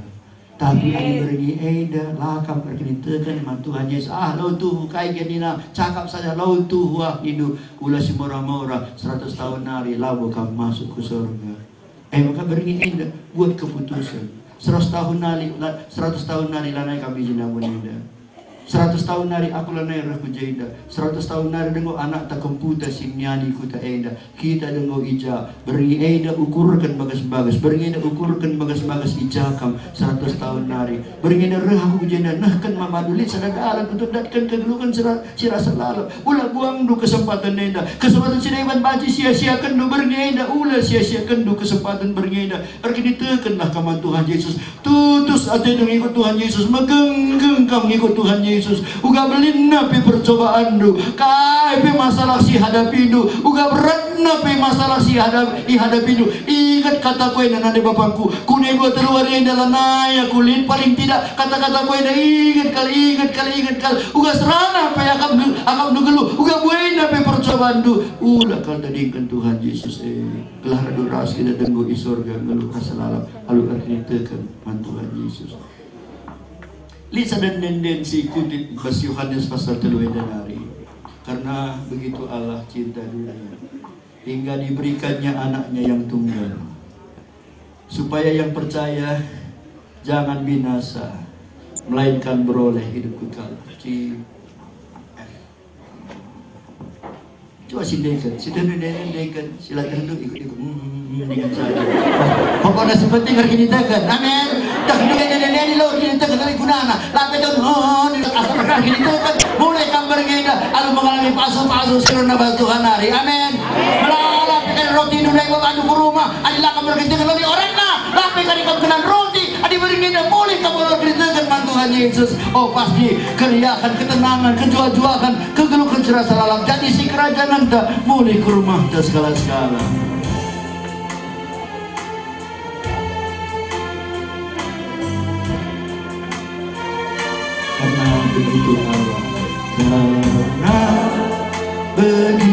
Tapi adi beringi enda lakam arkini tekan kaman Tuhan Yesus. Lo tuh kai genina cakap saja lo tuh wah hidup ulah si mora-mora 100 tahun nari labo kam masuk ke surga. Maka beringi enda buat keputusan 100 tahun nari lanai kami jinamun enda. 100 tahun nari aku lanai rahku jaida. 100 tahun nari dengo anak tak komputer simnyani ku ta enda. Kita dengo ija beri enda ukurkan bagas-bagas. Beri enda ukurkan bagas-bagas ija kam 100 tahun nari. Beri enda reh aku jaida nah kan mamadulit sadadalan untuk datkan kegelukan sira selalu. Ulah buang du kesempatan enda. Kesempatan sidaiban baji sia-siakan du beri enda. Ulah sia-siakan du kesempatan beri enda. Pergi ditekanlah kaman Tuhan Yesus. Tutus ate ikut Tuhan Yesus. Megenggeng kam ikut Tuhan Yesus. Uga belina pi percobaan du, kai pi masalah si hadapi du, uga beratna pi masalah si hadapi du. Ingat kata kowe nande bapangku, kune gua teluar yang dalam naya kulit paling tidak kata-kata kowe dah ingat kali. Uga serana pi akam du gelu, uga buena pi percobaan du. Ulah kal tadingkan Tuhan Yesus kelah radu ras kita denggo di surga gelu kasalalam alu arti tekan man Tuhan Yesus. Lihat dan tendensi ikuti bas Yohanes pasal 3 hari. Karena begitu Allah cinta dunia hingga diberikannya anaknya yang tunggal, supaya yang percaya jangan binasa, melainkan beroleh hidup kekal. Coba sindekan, silakan dulu ikut dengan saya. Pokoknya sepenting harus kita kan, amin. Dah ini lo kita kan dari gunana, lape tu di asal kita kan mulai kambar kita, alu mengalami pasu sirona Tuhan hari, amin. Malah pekan roti dulu yang bawa ke rumah, adalah kambar kita kan di orang na, lape kan ikut kenan roti, adi beri kita mulai kambar kita kan Tuhan Yesus. Oh pasti keriakan, ketenangan, kejuajuakan, kegelukan cerasa lalam. Jadi si kerajaan anda mulai ke rumah dan segala-segala. Karena begitu Allah, karena begitu